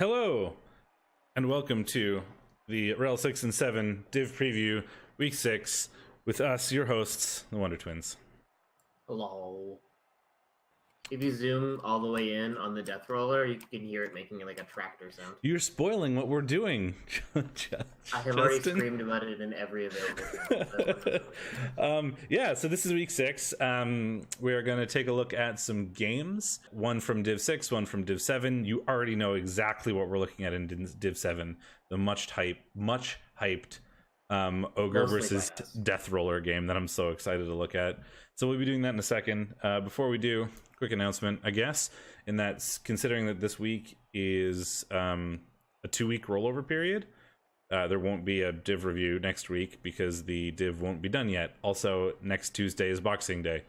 Hello, and welcome to the REL 6 and 7 Div Preview Week 6 with us, your hosts, the Wonder Twins. Hello. If you zoom all the way in on the death roller, you can hear it making like a tractor sound. You're spoiling what we're doing, I have already screamed about it in every available channel. Yeah, so this is Week 6. We are going to take a look at some games. One from Div 6, one from Div 7. You already know exactly what we're looking at in Div 7. The much hyped Ogre versus Death Roller game that I'm so excited to look at. So we'll be doing that in a second. Before we do, quick announcement, I guess, in that considering that this week is a 2-week rollover period, there won't be a div review next week because the div won't be done yet. Also, next Tuesday is Boxing Day,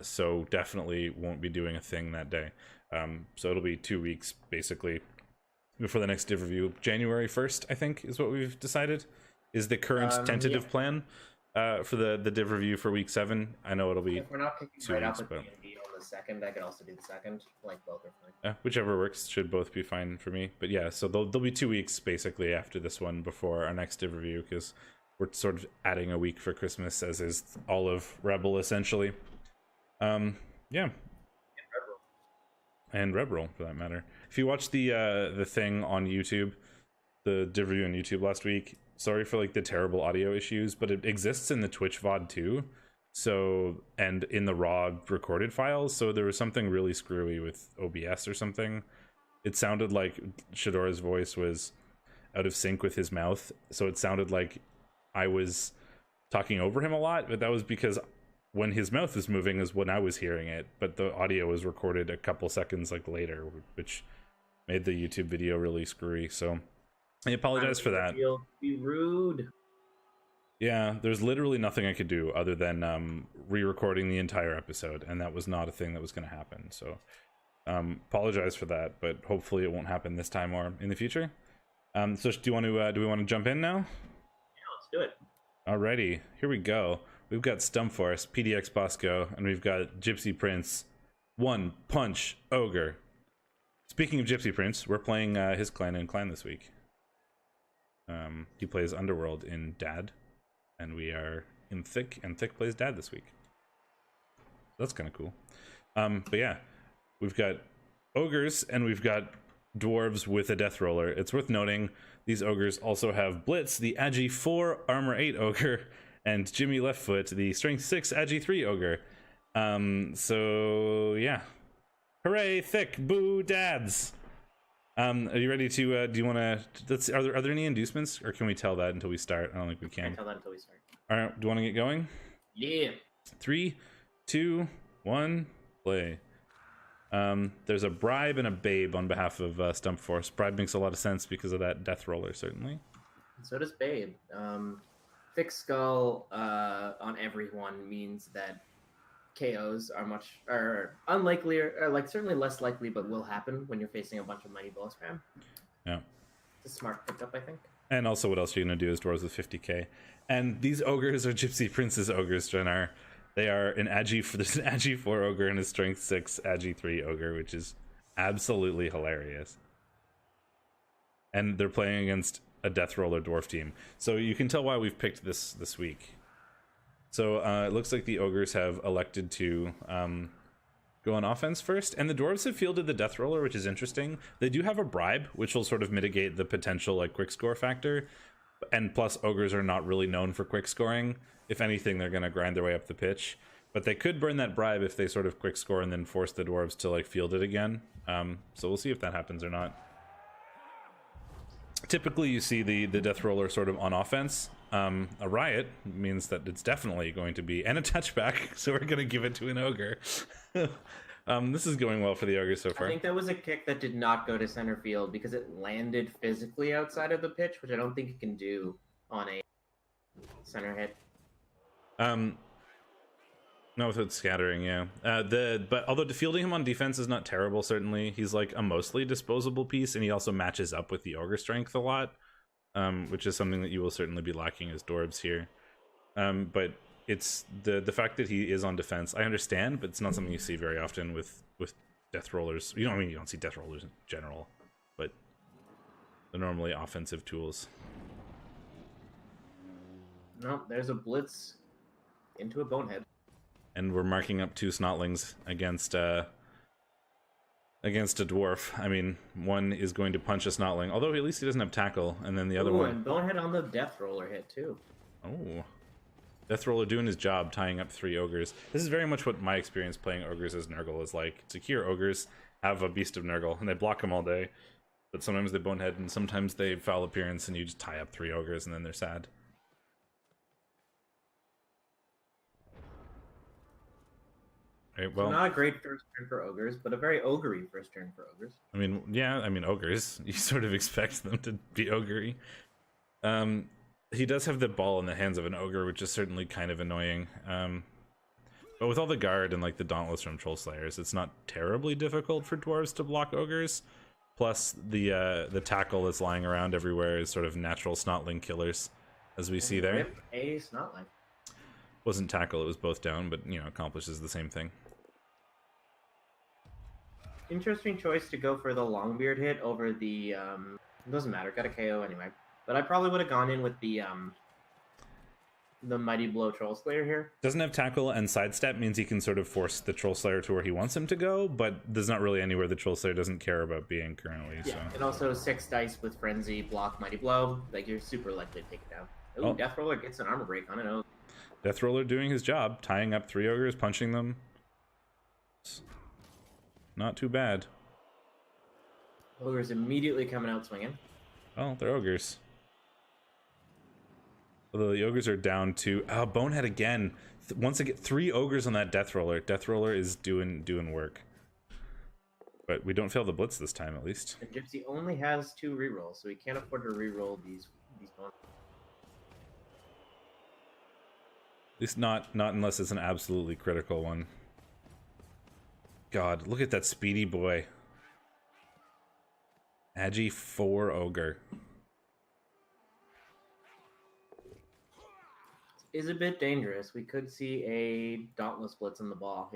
so definitely won't be doing a thing that day. So it'll be 2 weeks basically before the next div review. January 1st, I think, is what we've decided is the current tentative plan for the div review for Week 7. I know it'll be. If we're not kicking 2 right weeks, off but with D&D on the second, I could also do the second. Like both are fine. Whichever works, should both be fine for me. But yeah, so there'll be 2 weeks basically after this one before our next div review, because we're sort of adding a week for Christmas, as is all of REBBL essentially. Yeah. And REBBL for that matter. If you watched the thing on YouTube, the div review on YouTube last week, sorry for like the terrible audio issues, but it exists in the Twitch VOD too. So, and in the raw recorded files, so there was something really screwy with OBS or something. It sounded like Shadorra's voice was out of sync with his mouth, so it sounded like I was talking over him a lot, but that was because when his mouth was moving is when I was hearing it, but the audio was recorded a couple seconds like later, which made the YouTube video really screwy. So I apologize for that. Be rude. Yeah, there's literally nothing I could do other than re-recording the entire episode, and that was not a thing that was going to happen. So apologize for that, but hopefully it won't happen this time or in the future. So do we want to jump in now? Yeah, let's do it. Alrighty, here we go. We've got Stumpforce, PDX Bosco, and we've got Gypsy Prince, One Punch Ogre. Speaking of Gypsy Prince, we're playing his clan in clan this week. He plays Underworld in Dad, and we are in Thick, and Thick plays Dad this week. That's kind of cool. But yeah, we've got Ogres, and we've got Dwarves with a Death Roller. It's worth noting, these Ogres also have Blitz, the Agi 4 Armor 8 Ogre, and Jimmy Leftfoot, the Strength 6 Agi 3 Ogre. So yeah. Hooray, Thick, boo, Dads! Are you ready to, do you want to, are there any inducements, or can we tell that until we start? I don't think we can. Can't tell that until we start. Alright, do you want to get going? Yeah. 3, 2, 1, play. There's a Bribe and a Babe on behalf of Stumpforce. Bribe makes a lot of sense because of that Death Roller, certainly. So does Babe. Thick Skull on everyone means that KOs are unlikely, or like certainly less likely, but will happen when you're facing a bunch of Mighty Blow spam. Yeah. It's a smart pickup, I think. And also, what else are you going to do as Dwarves with 50k? And these Ogres are Gypsy Prince's Ogres, Drenar. They are an there's an Agi 4 Ogre and a Strength 6 Agi 3 Ogre, which is absolutely hilarious. And they're playing against a Death Roller Dwarf team. So you can tell why we've picked this week. So it looks like the Ogres have elected to go on offense first, and the Dwarves have fielded the Death Roller, which is interesting. They do have a Bribe, which will sort of mitigate the potential like quick score factor, and plus Ogres are not really known for quick scoring. If anything, they're going to grind their way up the pitch, but they could burn that Bribe if they sort of quick score and then force the Dwarves to like field it again. So we'll see if that happens or not. Typically you see the Death Roller sort of on offense. A Riot means that it's definitely going to be, and a touchback, so we're going to give it to an Ogre. This is going well for the Ogre so far. I think that was a kick that did not go to center field because it landed physically outside of the pitch, which I don't think it can do on a center hit. No, without scattering, yeah. But although fielding him on defense is not terrible, certainly he's like a mostly disposable piece, and he also matches up with the Ogre strength a lot, which is something that you will certainly be lacking as Dwarves here. But it's the fact that he is on defense, I understand, but it's not something you see very often with Death Rollers. You don't see Death Rollers in general, but the normally offensive tools. No, there's a blitz into a bonehead. And we're marking up 2 snotlings against a dwarf. I mean, one is going to punch a snotling, although at least he doesn't have tackle, and then the other one... and bonehead on the death roller hit too. Oh. Death roller doing his job, tying up 3 ogres. This is very much what my experience playing ogres as Nurgle is like. Secure ogres have a beast of Nurgle, and they block them all day. But sometimes they bonehead, and sometimes they foul appearance, and you just tie up 3 ogres, and then they're sad. Right, well, so not a great first turn for ogres, but a very ogre-y first turn for ogres. I mean, yeah, I mean, ogres. You sort of expect them to be ogre-y. He does have the ball in the hands of an ogre, which is certainly kind of annoying. But with all the guard and like the dauntless from Troll Slayers, it's not terribly difficult for dwarves to block ogres. Plus, the tackle that's lying around everywhere is sort of natural snotling killers, as we see there. Rip a snotling. Wasn't tackle; it was both down, but you know, accomplishes the same thing. Interesting choice to go for the Longbeard hit over the. It doesn't matter. Got a KO anyway. But I probably would have gone in with the Mighty Blow Troll Slayer here. Doesn't have tackle, and sidestep means he can sort of force the Troll Slayer to where he wants him to go, but there's not really anywhere the Troll Slayer doesn't care about being currently. Yeah, so. and also 6 dice with Frenzy, block, Mighty Blow. Like, you're super likely to take it down. Ooh, Oh. Death Roller gets an armor break on it. Oh. Death Roller doing his job, tying up 3 ogres, punching them. It's not too bad. Ogre's immediately coming out swinging. Oh, they're ogres. Although the ogres are down to bonehead again. Once again, 3 ogres on that death roller. Death roller is doing work. But we don't fail the blitz this time, at least. And Gypsy only has 2 rerolls, so he can't afford to reroll these bones. At least not unless it's an absolutely critical one. God, look at that speedy boy. Agi 4 ogre. Is a bit dangerous. We could see a Dauntless Blitz in the ball.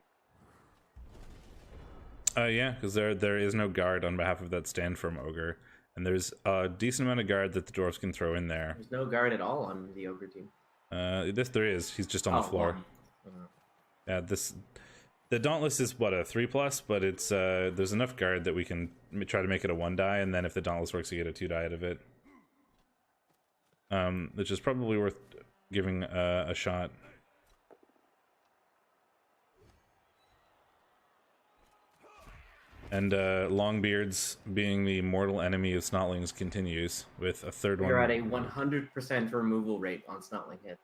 Yeah, because there is no guard on behalf of that stand firm ogre. And there's a decent amount of guard that the dwarves can throw in there. There's no guard at all on the ogre team. There is. He's just on the floor. Yeah, the Dauntless is what, a 3+, but it's there's enough guard that we can try to make it a 1 die, and then if the Dauntless works, you get a 2 die out of it. Which is probably worth giving a shot. And Longbeards, being the mortal enemy of Snotlings, continues with a 3rd one. You're at a 100% removal rate on Snotling hit.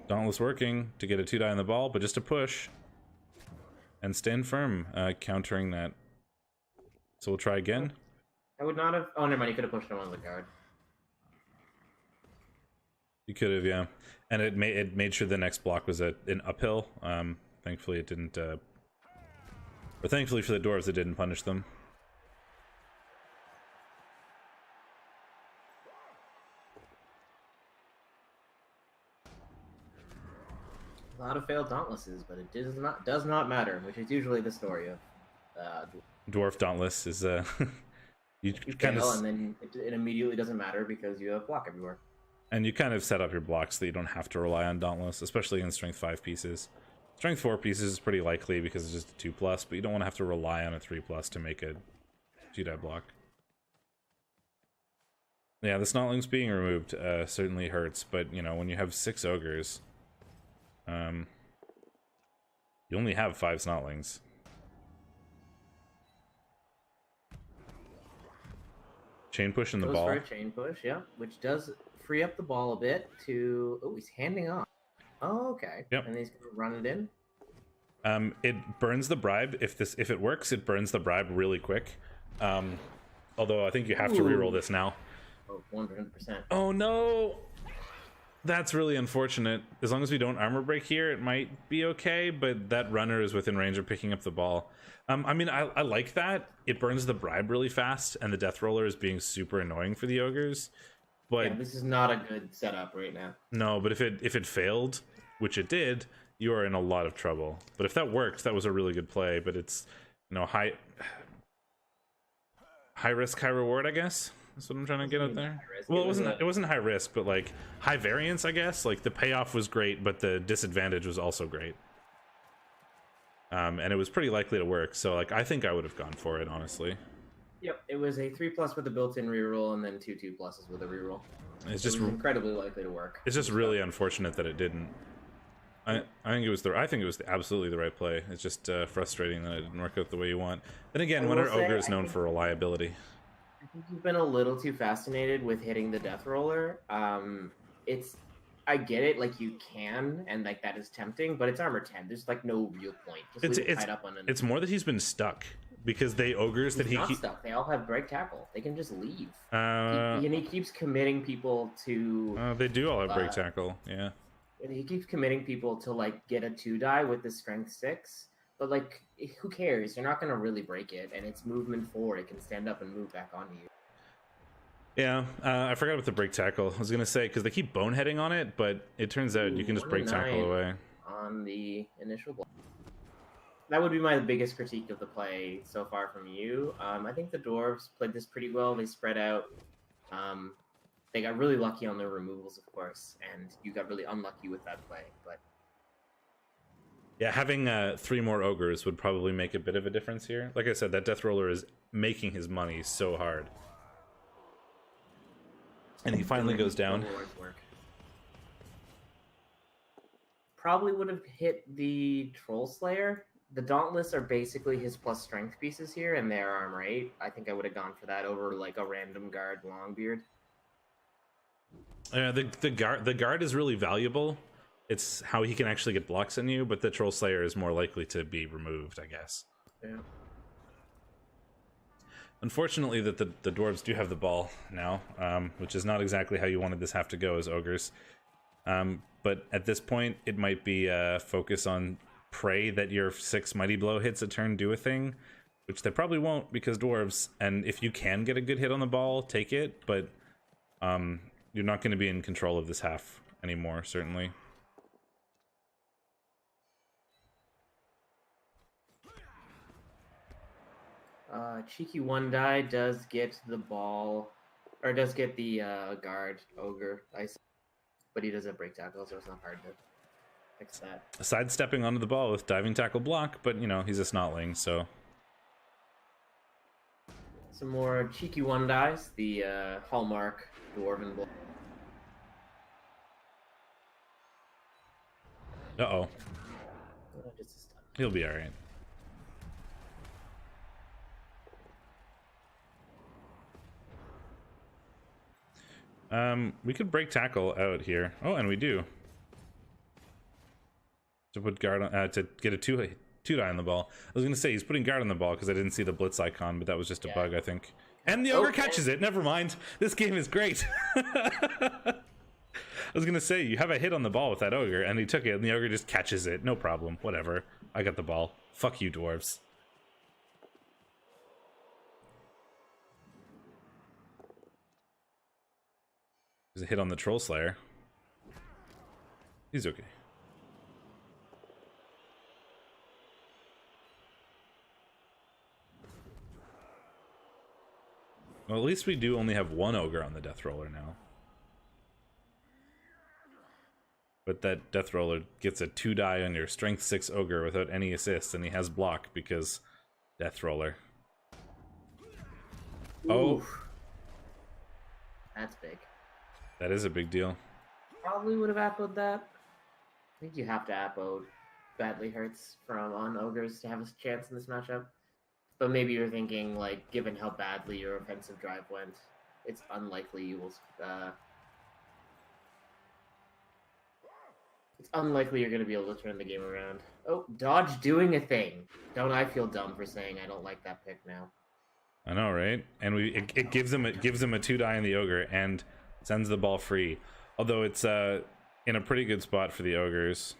Dauntless working to get a 2 die on the ball, but just a push. And stand firm, countering that. So we'll try again. I would not have... Oh, never mind. You could have pushed him on the guard. You could have, yeah. And it made sure the next block was an uphill. Thankfully it didn't... or thankfully for the dwarves, it didn't punish them. A lot of failed Dauntlesses, but it does not matter, which is usually the story of... Dwarf Dauntless is... you kind fail, of... and then it immediately doesn't matter because you have block everywhere. And you kind of set up your blocks so that you don't have to rely on Dauntless, especially in Strength 5 pieces. Strength 4 pieces is pretty likely because it's just a 2+, but you don't want to have to rely on a 3+ to make a 2-die block. Yeah, the Snotlings being removed certainly hurts, but, you know, when you have 6 ogres, you only have 5 Snotlings. Chain push in the ball. For a chain push, yeah, which does free up the ball a bit to... Oh, he's handing off. Oh, okay. Yep. And he's going to run it in. It burns the bribe. If it works, it burns the bribe really quick. Although I think you have to reroll this now. Oh, 100%. Oh no! That's really unfortunate. As long as we don't armor break here, it might be okay, but that runner is within range of picking up the ball. I mean, I like that. It burns the bribe really fast, and the death roller is being super annoying for the ogres. But yeah, this is not a good setup right now. No, but if it failed, which it did, you are in a lot of trouble. But if that worked, that was a really good play. But it's, you know, high risk, high reward, I guess. That's what I'm trying to get out there. Risk. Well, it wasn't high risk, but like high variance, I guess. Like the payoff was great, but the disadvantage was also great. And it was pretty likely to work. So like I think I would have gone for it, honestly. Yep, it was a 3+ with a built-in reroll, and then 2 2+s with a reroll. It's just incredibly likely to work. It's just really unfortunate that it didn't. I think it was absolutely the right play. It's just frustrating that it didn't work out the way you want. Then again, when are ogres known for reliability? I think you've been a little too fascinated with hitting the death roller. I get it, like you can, and like that is tempting, but it's armor 10. There's like no real point. Just leave it tied up on an... It's more that he's been stuck because they ogres that he's not stuck. They all have break tackle. They can just leave. And he keeps committing people to. They do all have break tackle. Yeah. He keeps committing people to like get a 2-die with the strength 6, but like who cares? You're not gonna really break it, and it's movement 4. It can stand up and move back onto you. Yeah, I forgot about the break tackle. I was gonna say because they keep boneheading on it, but it turns out you can just break tackle away on the initial block. That would be my biggest critique of the play so far from you. I think the Dwarves played this pretty well. They spread out. They got really lucky on their removals, of course, and you got really unlucky with that play. But yeah, having 3 more ogres would probably make a bit of a difference here. Like I said, that death roller is making his money so hard. And he finally goes down. Probably would have hit the Troll Slayer. The Dauntless are basically his plus strength pieces here, and they're armor 8. I think I would have gone for that over like a random guard Longbeard. The guard is really valuable. It's how he can actually get blocks on you, but the Troll Slayer is more likely to be removed, I guess. Yeah. Unfortunately, that the dwarves do have the ball now, which is not exactly how you wanted this half to go as ogres. But at this point, it might be focus on pray that your 6 mighty blow hits a turn do a thing, which they probably won't because dwarves. And if you can get a good hit on the ball, take it. But you're not going to be in control of this half anymore, certainly. Cheeky 1-die does get the ball, or does get the guard ogre, but he does have break tackle, so it's not hard to fix that. Sidestepping onto the ball with diving tackle block, but you know he's a snotling, so. Some more cheeky 1-dies, the hallmark dwarven block. Uh-oh. He'll be alright. We could break tackle out here. Oh, and we do. To put guard on, to get a 2-die on the ball. I was gonna say he's putting guard on the ball because I didn't see the blitz icon, but that was just a bug, I think. And the ogre catches it. Never mind. This game is great. I was gonna say you have a hit on the ball with that ogre, and he took it, and the ogre just catches it. No problem. Whatever. I got the ball. Fuck you, dwarves. There's a hit on the Troll Slayer. He's okay. Well, at least we do only have 1 ogre on the Death Roller now. But that Death Roller gets a 2-die on your Strength 6 ogre without any assists, and he has block because Death Roller. Ooh. Oh. That's big. That is a big deal. Probably would have appoed that. I think you have to appode badly hurts on ogres to have a chance in this matchup. But maybe you're thinking, like, given how badly your offensive drive went, it's unlikely you will. It's unlikely you're going to be able to turn the game around. Oh, dodge doing a thing. Don't I feel dumb for saying I don't like that pick now? I know, right? And it gives him a 2-die on the ogre and sends the ball free. Although it's in a pretty good spot for the ogres.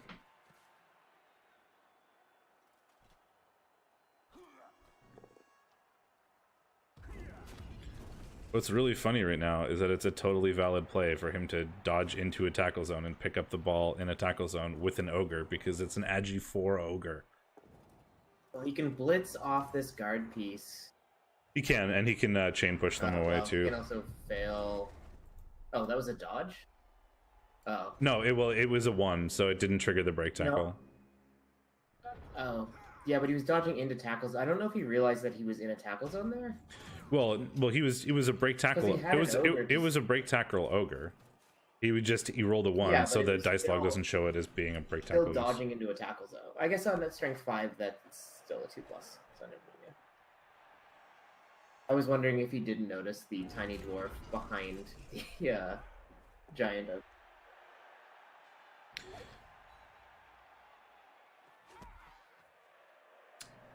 What's really funny right now is that it's a totally valid play for him to dodge into a tackle zone and pick up the ball in a tackle zone with an ogre because it's an Agi 4 ogre. Well, he can blitz off this guard piece He can, and he can chain push them away Well, too. he can also fail. Oh, that was a dodge? Oh. No, it was a 1, so it didn't trigger the break tackle. No. Oh. Yeah, but he was dodging into tackles. I don't know if he realized that he was in a tackle zone there. Well, he was a break tackle. It was a break tackle ogre. He rolled a 1, Yeah, so but the dice log doesn't show it as being a break Still tackle. dodging into a tackle zone. I guess on that strength 5, that's still a 2+. So I never knew. I was wondering if he didn't notice the tiny dwarf behind the giant ogre.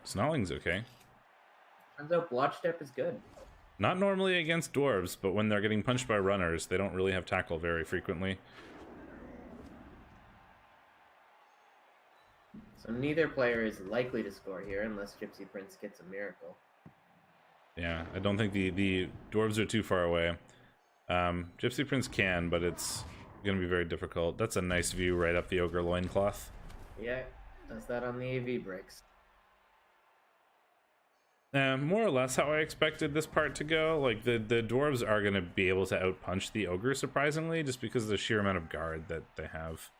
Snarling's okay. Turns out blotch step is good. Not normally against dwarves, but when they're getting punched by runners, they don't really have tackle very frequently. So neither player is likely to score here unless Gypsy Prince gets a miracle. Yeah, I don't think the dwarves are too far away. Gypsy Prince can, but it's going to be very difficult. That's a nice view right up the ogre loincloth. Yeah, does that on the AV breaks. More or less how I expected this part to go. Like, the dwarves are going to be able to outpunch the ogre, surprisingly, just because of the sheer amount of guard that they have.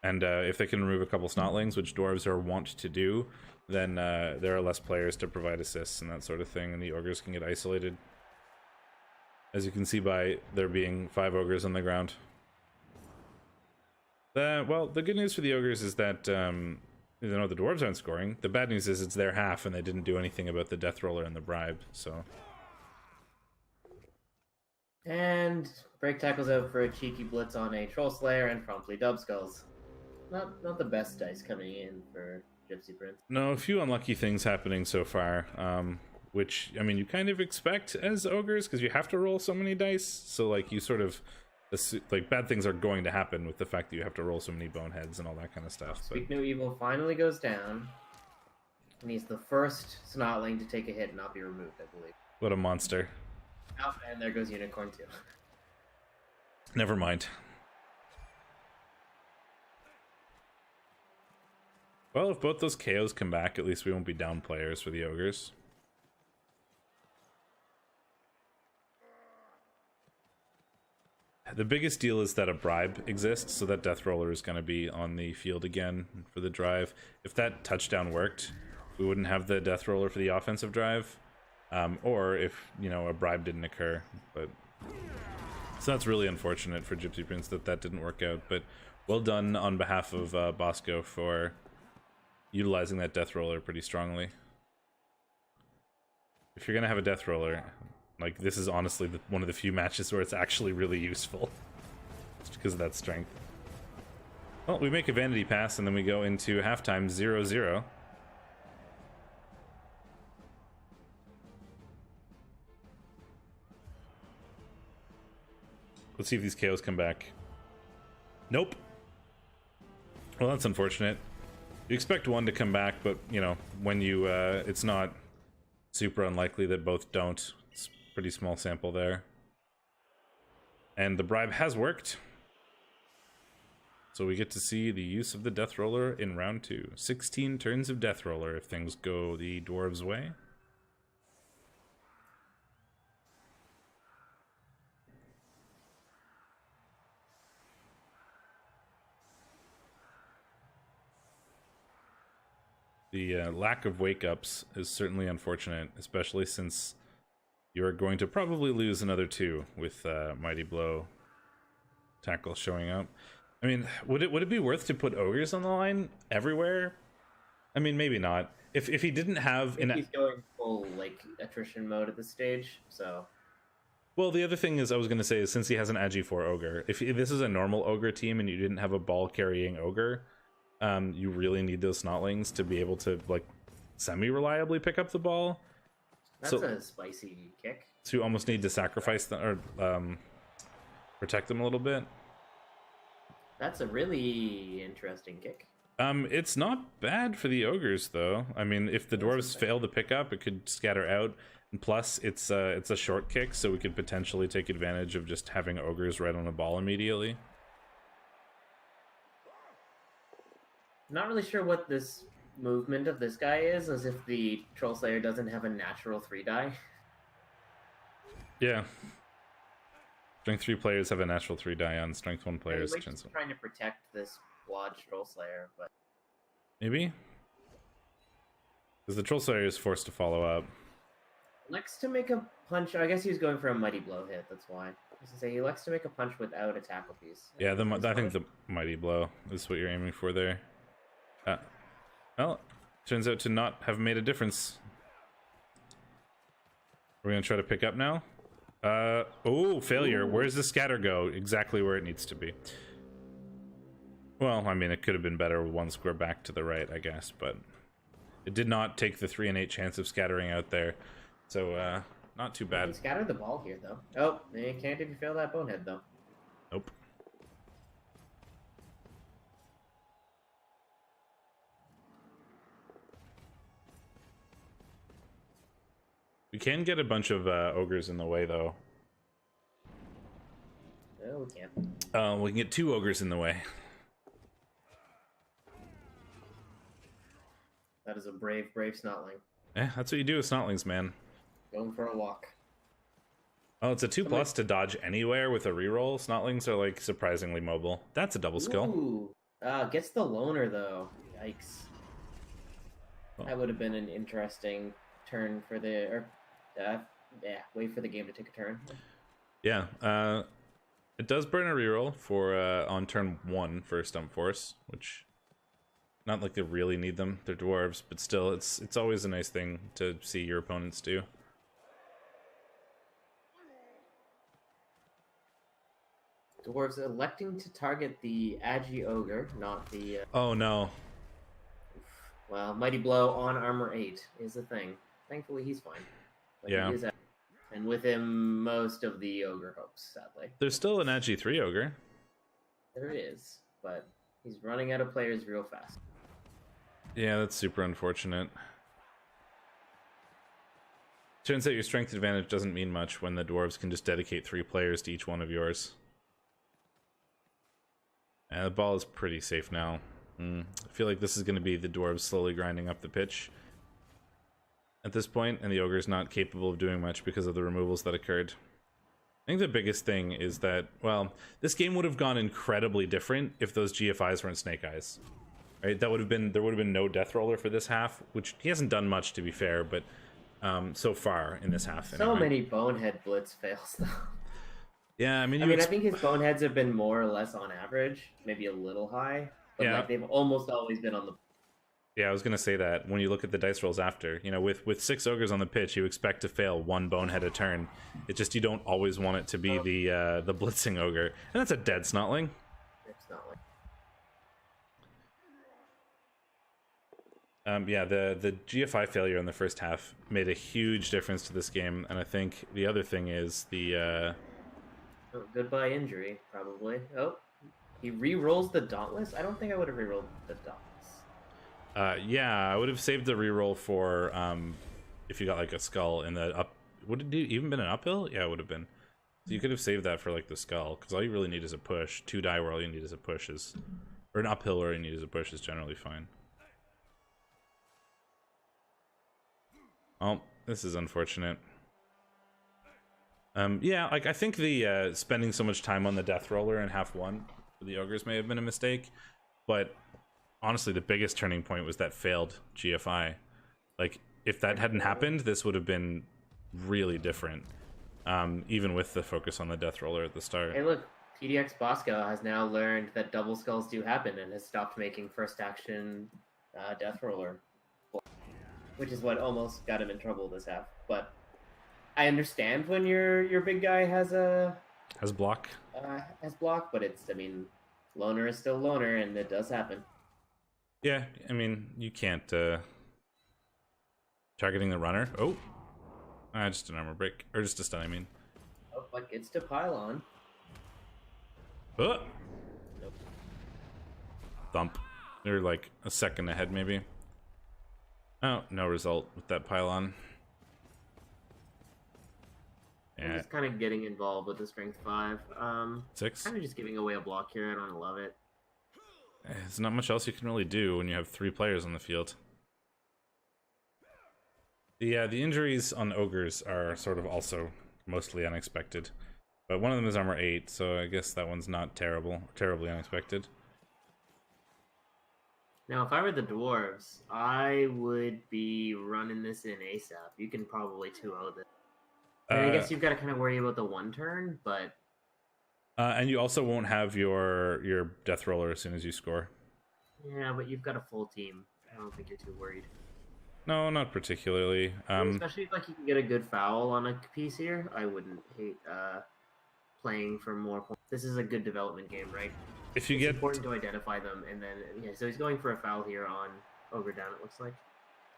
And if they can remove a couple snotlings, which dwarves are wont to do, then there are less players to provide assists and that sort of thing, and the ogres can get isolated. As you can see by there being 5 ogres on the ground. Well, the good news for the ogres is that the dwarves aren't scoring. The bad news is it's their half, and they didn't do anything about the death roller and the bribe, so... And break tackles out for a cheeky blitz on a Troll Slayer and promptly dub skulls. Not the best dice coming in for Gypsy Prince. No, a few unlucky things happening so far, which, I mean, you kind of expect as ogres, because you have to roll so many dice, so, like, you sort of... like, bad things are going to happen with the fact that you have to roll so many boneheads and all that kind of stuff. Speak No Evil finally goes down, and he's the first Snotling to take a hit and not be removed, I believe. What a monster. Oh, and there goes Unicorn too. Never mind. Well, if both those KOs come back, at least we won't be down players for the ogres. The biggest deal is that a bribe exists, so that death roller is going to be on the field again for the drive. If that touchdown worked, we wouldn't have the death roller for the offensive drive, or if, you know, a bribe didn't occur. But so that's really unfortunate for Gypsy Prince that didn't work out. But well done on behalf of Bosco for utilizing that death roller pretty strongly. If you're going to have a death roller, like, this is honestly one of the few matches where it's actually really useful. Just because of that strength. Well, we make a vanity pass and then we go into halftime 0-0. Let's see if these KOs come back. Nope. Well, that's unfortunate. You expect one to come back, but, you know, when you, it's not super unlikely that both don't. It's a pretty small sample there. And the bribe has worked. So we get to see the use of the Death Roller in round 2. 16 turns of Death Roller if things go the Dwarves' way. The lack of wake-ups is certainly unfortunate, especially since you're going to probably lose another 2 with Mighty Blow tackle showing up. I mean, would it be worth to put Ogres on the line everywhere? I mean, maybe not. If he didn't have... He's going full, like, attrition mode at this stage, so... Well, the other thing is I was going to say is since he has an Agi4 Ogre, if this is a normal Ogre team and you didn't have a ball-carrying Ogre... you really need those Snotlings to be able to, like, semi-reliably pick up the ball. That's a spicy kick. So you almost need to sacrifice them, or protect them a little bit. That's a really interesting kick. It's not bad for the Ogres, though. I mean, if the Dwarves fail to pick up, it could scatter out. And plus, it's a short kick, so we could potentially take advantage of just having Ogres right on the ball immediately. Not really sure what this movement of this guy is as if the Troll Slayer doesn't have a natural 3-die. Yeah. Strength 3 players have a natural 3-die on. Strength 1 players. He's trying to protect this Wad Troll Slayer, but maybe? Because the Troll Slayer is forced to follow up. Likes to make a punch. I guess he was going for a Mighty Blow hit, that's why. I was gonna say he likes to make a punch without a tackle piece. Yeah, I think the Mighty Blow is what you're aiming for there. Well, turns out to not have made a difference. We're gonna try to pick up now. Oh, failure. Ooh. Where's the scatter go? Exactly where it needs to be. Well, I mean, it could have been better with 1 square back to the right, I guess, but it did not take the 3 and 8 chance of scattering out there. So, not too bad. He scattered the ball here, though. Oh, you can't if you fail that bonehead, though. Nope. We can get a bunch of ogres in the way, though. No, we can't. We can get 2 ogres in the way. That is a brave Snotling. Yeah, that's what you do with Snotlings, man. Going for a walk. Oh, it's a 2+ to dodge anywhere with a reroll. Snotlings are, like, surprisingly mobile. That's a double skill. Ooh. Gets the loner, though. Yikes. Oh. That would have been an interesting turn for the... wait for the game to take a turn. Yeah, it does burn a reroll for on turn 1 for Stump Force, which not like they really need them. They're dwarves, but still, it's always a nice thing to see your opponents do. Dwarves electing to target the Agi Ogre, not the... Oh no. Well, Mighty Blow on Armor 8 is the thing. Thankfully, he's fine. But yeah. And with him, most of the Ogre hopes, sadly. There's still an Agi 3 Ogre. There is, but he's running out of players real fast. Yeah, that's super unfortunate. Turns out your strength advantage doesn't mean much when the dwarves can just dedicate 3 players to each one of yours. And the ball is pretty safe now. I feel like this is going to be the dwarves slowly grinding up the pitch at this point, and the ogre's not capable of doing much because of the removals that occurred. I think the biggest thing is that, well, this game would have gone incredibly different if those GFIs weren't Snake Eyes. Right? There would have been no Death Roller for this half, which he hasn't done much, to be fair, but so far in this half. So many Bonehead Blitz fails, though. Yeah, I mean, I think his Boneheads have been more or less on average, maybe a little high, but like they've almost always been on the... Yeah, I was going to say that when you look at the dice rolls after, you know, with 6 ogres on the pitch, you expect to fail 1 bonehead a turn. It's just you don't always want it to be the blitzing ogre, and that's a dead Snotling. It's Snotling. Yeah, the GFI failure in the first half made a huge difference to this game, and I think the other thing is the... Oh, goodbye injury, probably. Oh, he re-rolls the Dauntless? I don't think I would have re-rolled the Dauntless. Yeah, I would have saved the reroll for if you got like a skull in the up. Would it even been an uphill? Yeah, it would have been. So you could have saved that for like the skull, because all you really need is a push. 2 die where all you need is a push is, or an uphill where all you need is a push is generally fine. Oh, this is unfortunate. Yeah, like I think the spending so much time on the Death Roller in half 1 for the ogres may have been a mistake, but honestly, the biggest turning point was that failed GFI. Like, if that hadn't happened, this would have been really different, even with the focus on the Death Roller at the start. Hey, look, PDX Bosco has now learned that double skulls do happen and has stopped making first action Death Roller, which is what almost got him in trouble this half. But I understand when your big guy has block, but it's, I mean, loner is still loner, and it does happen. Yeah, I mean, you can't targeting the runner. Oh, just an armor break, or just a stun. I mean, oh, but gets to pylon. Oh, Nope. Thump. They're like a second ahead, maybe. Oh, no result with that pylon. I'm just kind of getting involved with the strength 5. 6. Kind of just giving away a block here. I don't love it. There's not much else you can really do when you have 3 players on the field. The injuries on Ogres are sort of also mostly unexpected. But one of them is armor 8, so I guess that one's not terribly unexpected. Now, if I were the Dwarves, I would be running this in ASAP. You can probably 2-0 this. I guess you've got to kind of worry about the 1 turn, but... and you also won't have your death roller as soon as you score. Yeah, but you've got a full team. I don't think you're too worried. No, not particularly. Especially if you can get a good foul on a piece here. I wouldn't hate playing for more points. This is a good development game, right? If you it's get important to identify them, and then so he's going for a foul here on Ogre down. It looks like.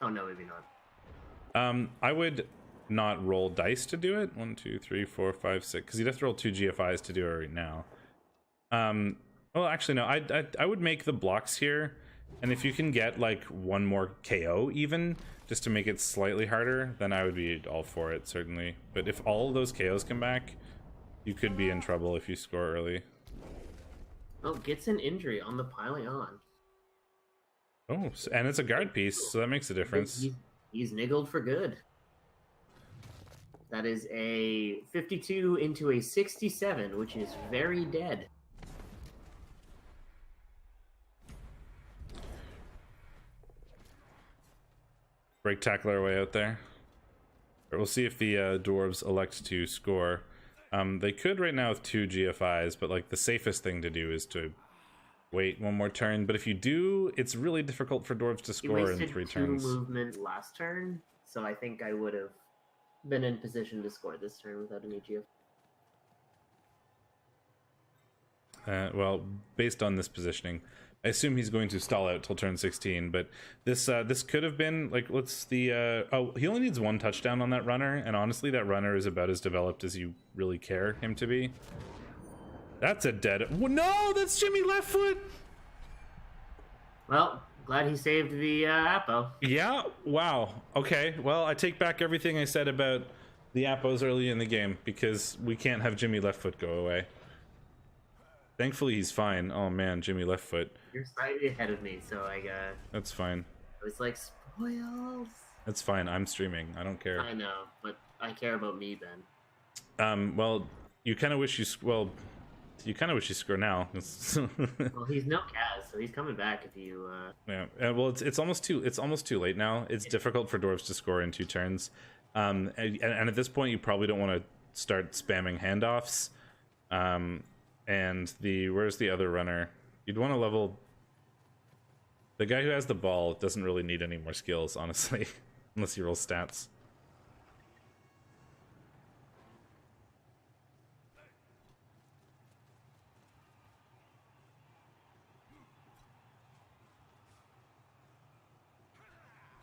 Oh no, maybe not. I would not roll dice to do it. 1, 2, 3, 4, 5, 6. Because you'd have to roll 2 GFIs to do it right now. Well, actually, no. I would make the blocks here. And if you can get like 1 more KO even, just to make it slightly harder, then I would be all for it, certainly. But if all of those KOs come back, you could be in trouble if you score early. Oh, gets an injury on the piling on. Oh, and it's a guard piece, so that makes a difference. He's niggled for good. That is a 52 into a 67, which is very dead. Break tackle our way out there. We'll see if the Dwarves elect to score. They could right now with 2 GFIs, but like the safest thing to do is to wait 1 more turn. But if you do, it's really difficult for Dwarves to score in 3 turns. 2 movement last turn, so I think I would have been in position to score this turn without any GFI. Well, based on this positioning, I assume he's going to stall out till turn 16, but this could have been like, what's the he only needs 1 touchdown on that runner, and honestly that runner is about as developed as you really care him to be. That's a dead... No, that's Jimmy left foot. Well, glad he saved the Appo. Yeah, wow. Okay, well, I take back everything I said about the Appos early in the game, because we can't have Jimmy left foot go away. Thankfully he's fine. Oh man, Jimmy left foot. You're slightly ahead of me, so I got... That's fine. I was like, spoils. That's fine. I'm streaming. I don't care. I know, but I care about me, Ben. Well, you kind of wish you... Well, you kind of wish you score now. Well, he's no Kaz, so he's coming back if you... Yeah. Well, it's almost too late now. It's difficult for Dwarves to score in 2 turns. And at this point, you probably don't want to start spamming handoffs. And where's the other runner? You'd want to level... The guy who has the ball doesn't really need any more skills, honestly, unless you roll stats.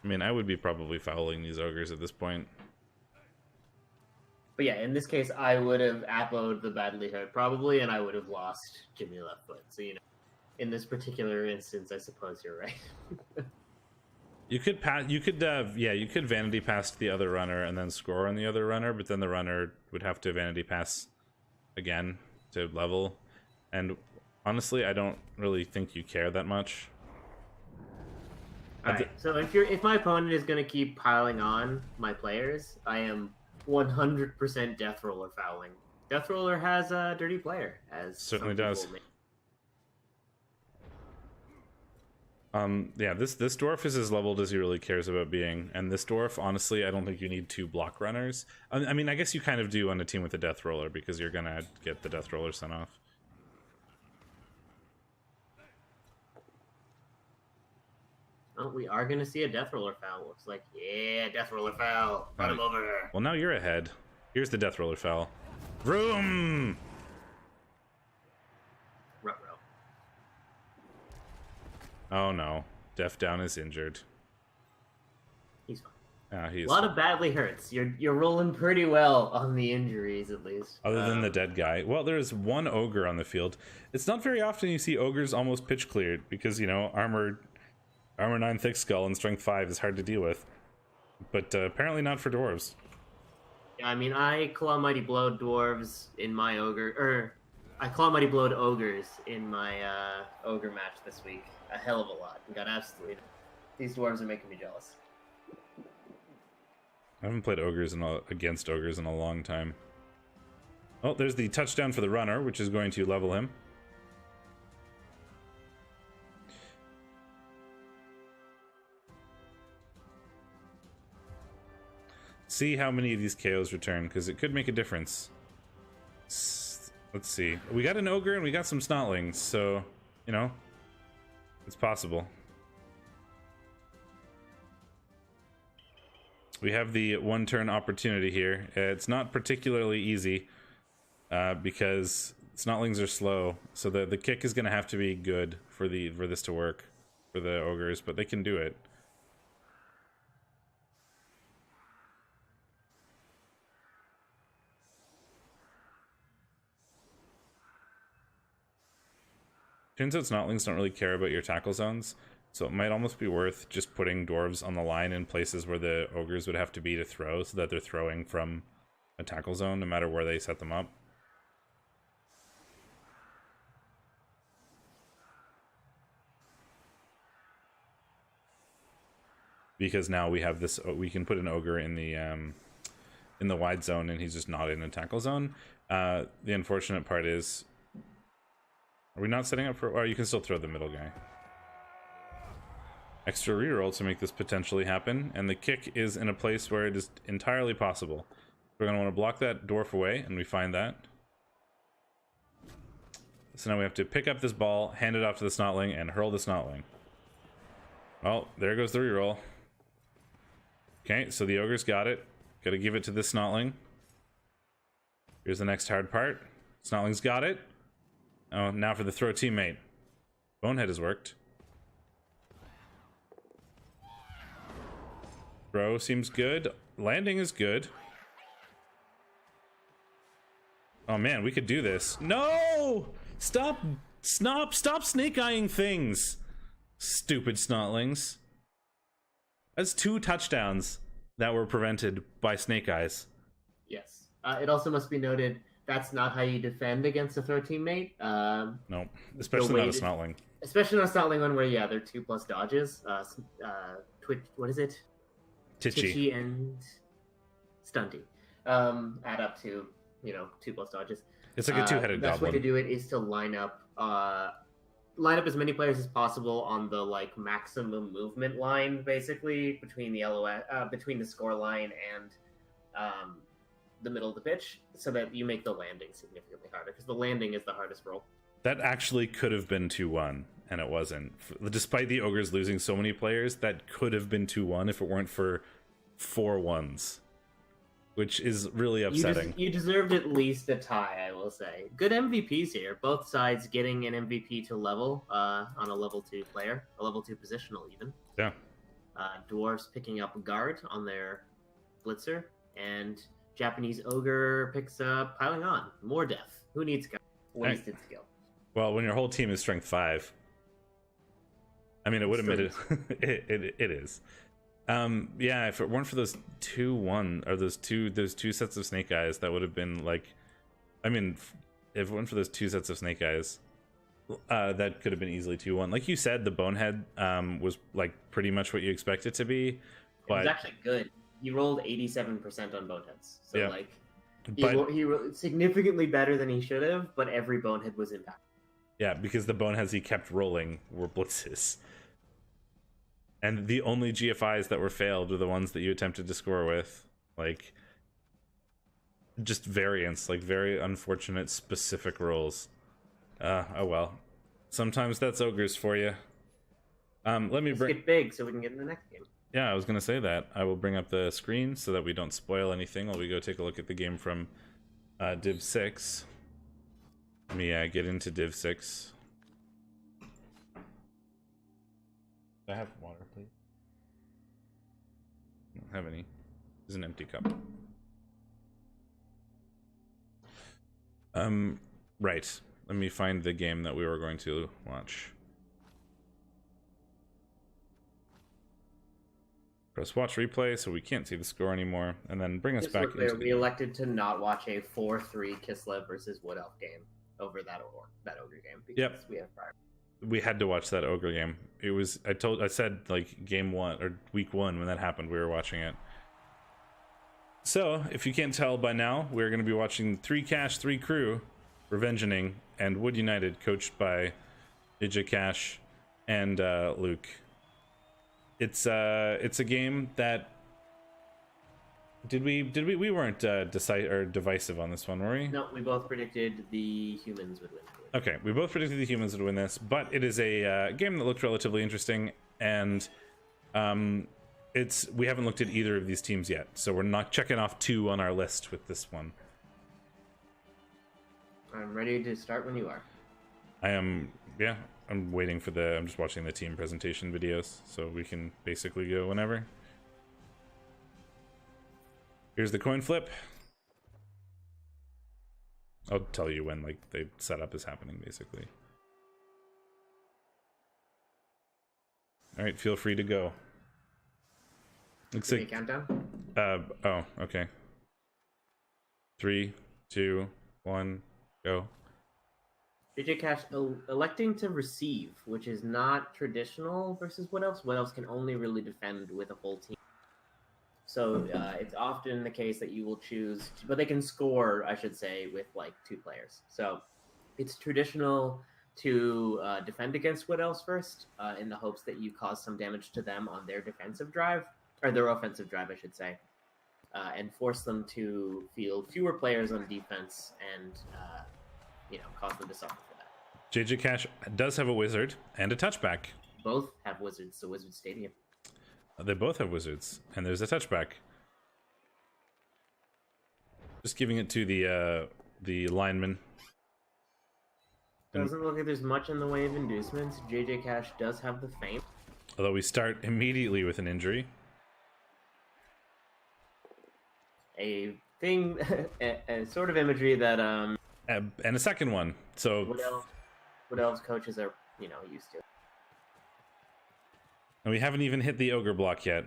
I mean, I would be probably fouling these ogres at this point. But yeah, in this case, I would have Appo'd the badly hurt, probably, and I would have lost Jimmy left foot. So, in this particular instance, I suppose you're right. You could vanity pass the other runner and then score on the other runner, but then the runner would have to vanity pass again to level. And honestly, I don't really think you care that much. Alright, so if my opponent is going to keep piling on my players, I am 100% Death Roller fouling. Death Roller has a dirty player, as certainly does. Yeah, this dwarf is as leveled as he really cares about being, and this dwarf, honestly, I don't think you need 2 block runners. I mean, I guess you kind of do on a team with a Death Roller, because you're gonna get the Death Roller sent off. Well, we are gonna see a Death Roller foul. Looks like, yeah, Death Roller foul. Run him over. Well, now you're ahead. Here's the Death Roller foul. Vroom! Ruh-roh. Oh no, Def Down is injured. He's fine. He's a lot of badly hurts. You're rolling pretty well on the injuries, at least. Other than the dead guy. Well, there's 1 ogre on the field. It's not very often you see ogres almost pitch cleared, because, armor 9 thick skull and strength 5 is hard to deal with. But apparently not for dwarves. Yeah, I mean, I Claw Mighty Blow dwarves in my ogre, I Calamity Blowed Ogres in my Ogre match this week. A hell of a lot. And got absolutely... These dwarves are making me jealous. I haven't played ogres against ogres in a long time. Oh, there's the touchdown for the runner, which is going to level him. See how many of these KOs return, because it could make a difference. Let's see. We got an ogre and we got some snotlings, so, you know, it's possible. We have the one-turn opportunity here. It's not particularly easy because snotlings are slow, so the kick is going to have to be good for this to work for the ogres, but they can do it. Turns out snotlings don't really care about your tackle zones, so it might almost be worth just putting dwarves on the line in places where the ogres would have to be to throw, so that they're throwing from a tackle zone no matter where they set them up. Because now we have this, we can put an ogre in the wide zone and he's just not in a tackle zone. The unfortunate part is, are we not setting up for, or you can still throw the middle guy. Extra reroll to make this potentially happen, and the kick is in a place where it is entirely possible. We're going to want to block that dwarf away, and we find that. So now we have to pick up this ball, hand it off to the snotling, and hurl the snotling. Well, there goes the reroll. Okay, so the ogre's got it. Got to give it to the snotling. Here's the next hard part. Snotling's got it. Oh, now for the throw teammate. Bonehead has worked. Throw seems good. Landing is good. Oh man, we could do this. No! Stop snake-eyeing things. Stupid snotlings. That's 2 touchdowns that were prevented by snake eyes. Yes. It also must be noted, that's not how you defend against a throw teammate. No, especially not a snotling. Especially not a snotling one where, yeah, they're 2+ dodges. What is it? Titchy and Stunty add up to, 2+ dodges. It's like a 2-headed goblin. The best way to do it is to line up as many players as possible on the maximum movement line, basically between the score line and the middle of the pitch, so that you make the landing significantly harder, because the landing is the hardest roll. That actually could have been 2-1, and it wasn't. Despite the ogres losing so many players, that could have been 2-1 if it weren't for 4 1s, which is really upsetting. You deserved at least a tie, I will say. Good MVPs here. Both sides getting an MVP to level on a level 2 player, a level 2 positional even. Yeah. Dwarves picking up guard on their blitzer, and Japanese ogre picks up piling on. More death. Who needs guard? Wasted skill. Well, when your whole team is strength 5, I mean, it would have made it. It is. Yeah, if it weren't for those 2-1 or those two sets of snake eyes, that would have been if it weren't for those 2 sets of snake eyes, that could have been easily 2-1. Like you said, the bonehead was pretty much what you expect it to be. But it was actually good. You rolled 87% on boneheads, so yeah. He rolled significantly better than he should have. But every bonehead was impacted. Yeah, because the boneheads he kept rolling were blitzes. And the only GFIs that were failed were the ones that you attempted to score with. Just variants, very unfortunate specific rolls. Oh well. Sometimes that's ogres for you. Let's get big so we can get in the next game. Yeah, I was going to say that. I will bring up the screen so that we don't spoil anything while we go take a look at the game from Div 6. Let me get into Div 6. Do I have water, please? I don't have any. There's an empty cup. Right. Let me find the game that we were going to watch. Press watch replay so we can't see the score anymore, and then bring us back into we elected to not watch a 4-3 Kislev versus Wood Elf game. over that ogre game because Yep. we have prior. We had to watch that ogre game. It was I said like game 1 or week 1 when that happened. We were watching it. So if you can't tell by now, we're going to be watching 3 Cash, 3 Crew, Revengeing, and Wood United, coached by JJ Cash and Luke. It's a game that we weren't divisive on this one, were we? No, we both predicted the humans would win. Okay, we both predicted the humans would win this, but it is a game that looked relatively interesting, and we haven't looked at either of these teams yet, so we're not checking off 2 on our list with this one. I'm ready to start when you are. I am, yeah. I'm waiting for I'm just watching the team presentation videos, so we can basically go whenever. Here's the coin flip. I'll tell you when like the setup is happening, basically. All right, feel free to go. Looks like countdown. Oh, okay. 3, 2, 1, go. JJ Cash electing to receive, which is not traditional versus Wood Elves. Wood Elves can only really defend with a full team. So it's often the case that you will choose, but they can score, I should say, with like 2 players. So it's traditional to defend against Wood Elves first, in the hopes that you cause some damage to them on their defensive drive, or their offensive drive, I should say, and force them to field fewer players on defense and cause them to suffer for that. JJ Cash does have a wizard and a touchback. Both have wizards, the Wizard Stadium. They both have wizards, and there's a touchback. Just giving it to the lineman. Doesn't look like there's much in the way of inducements. JJ Cash does have the feint. Although we start immediately with an injury. A thing, a sort of imagery that And a second one. So Wood Elves coaches are used to. And we haven't even hit the ogre block yet.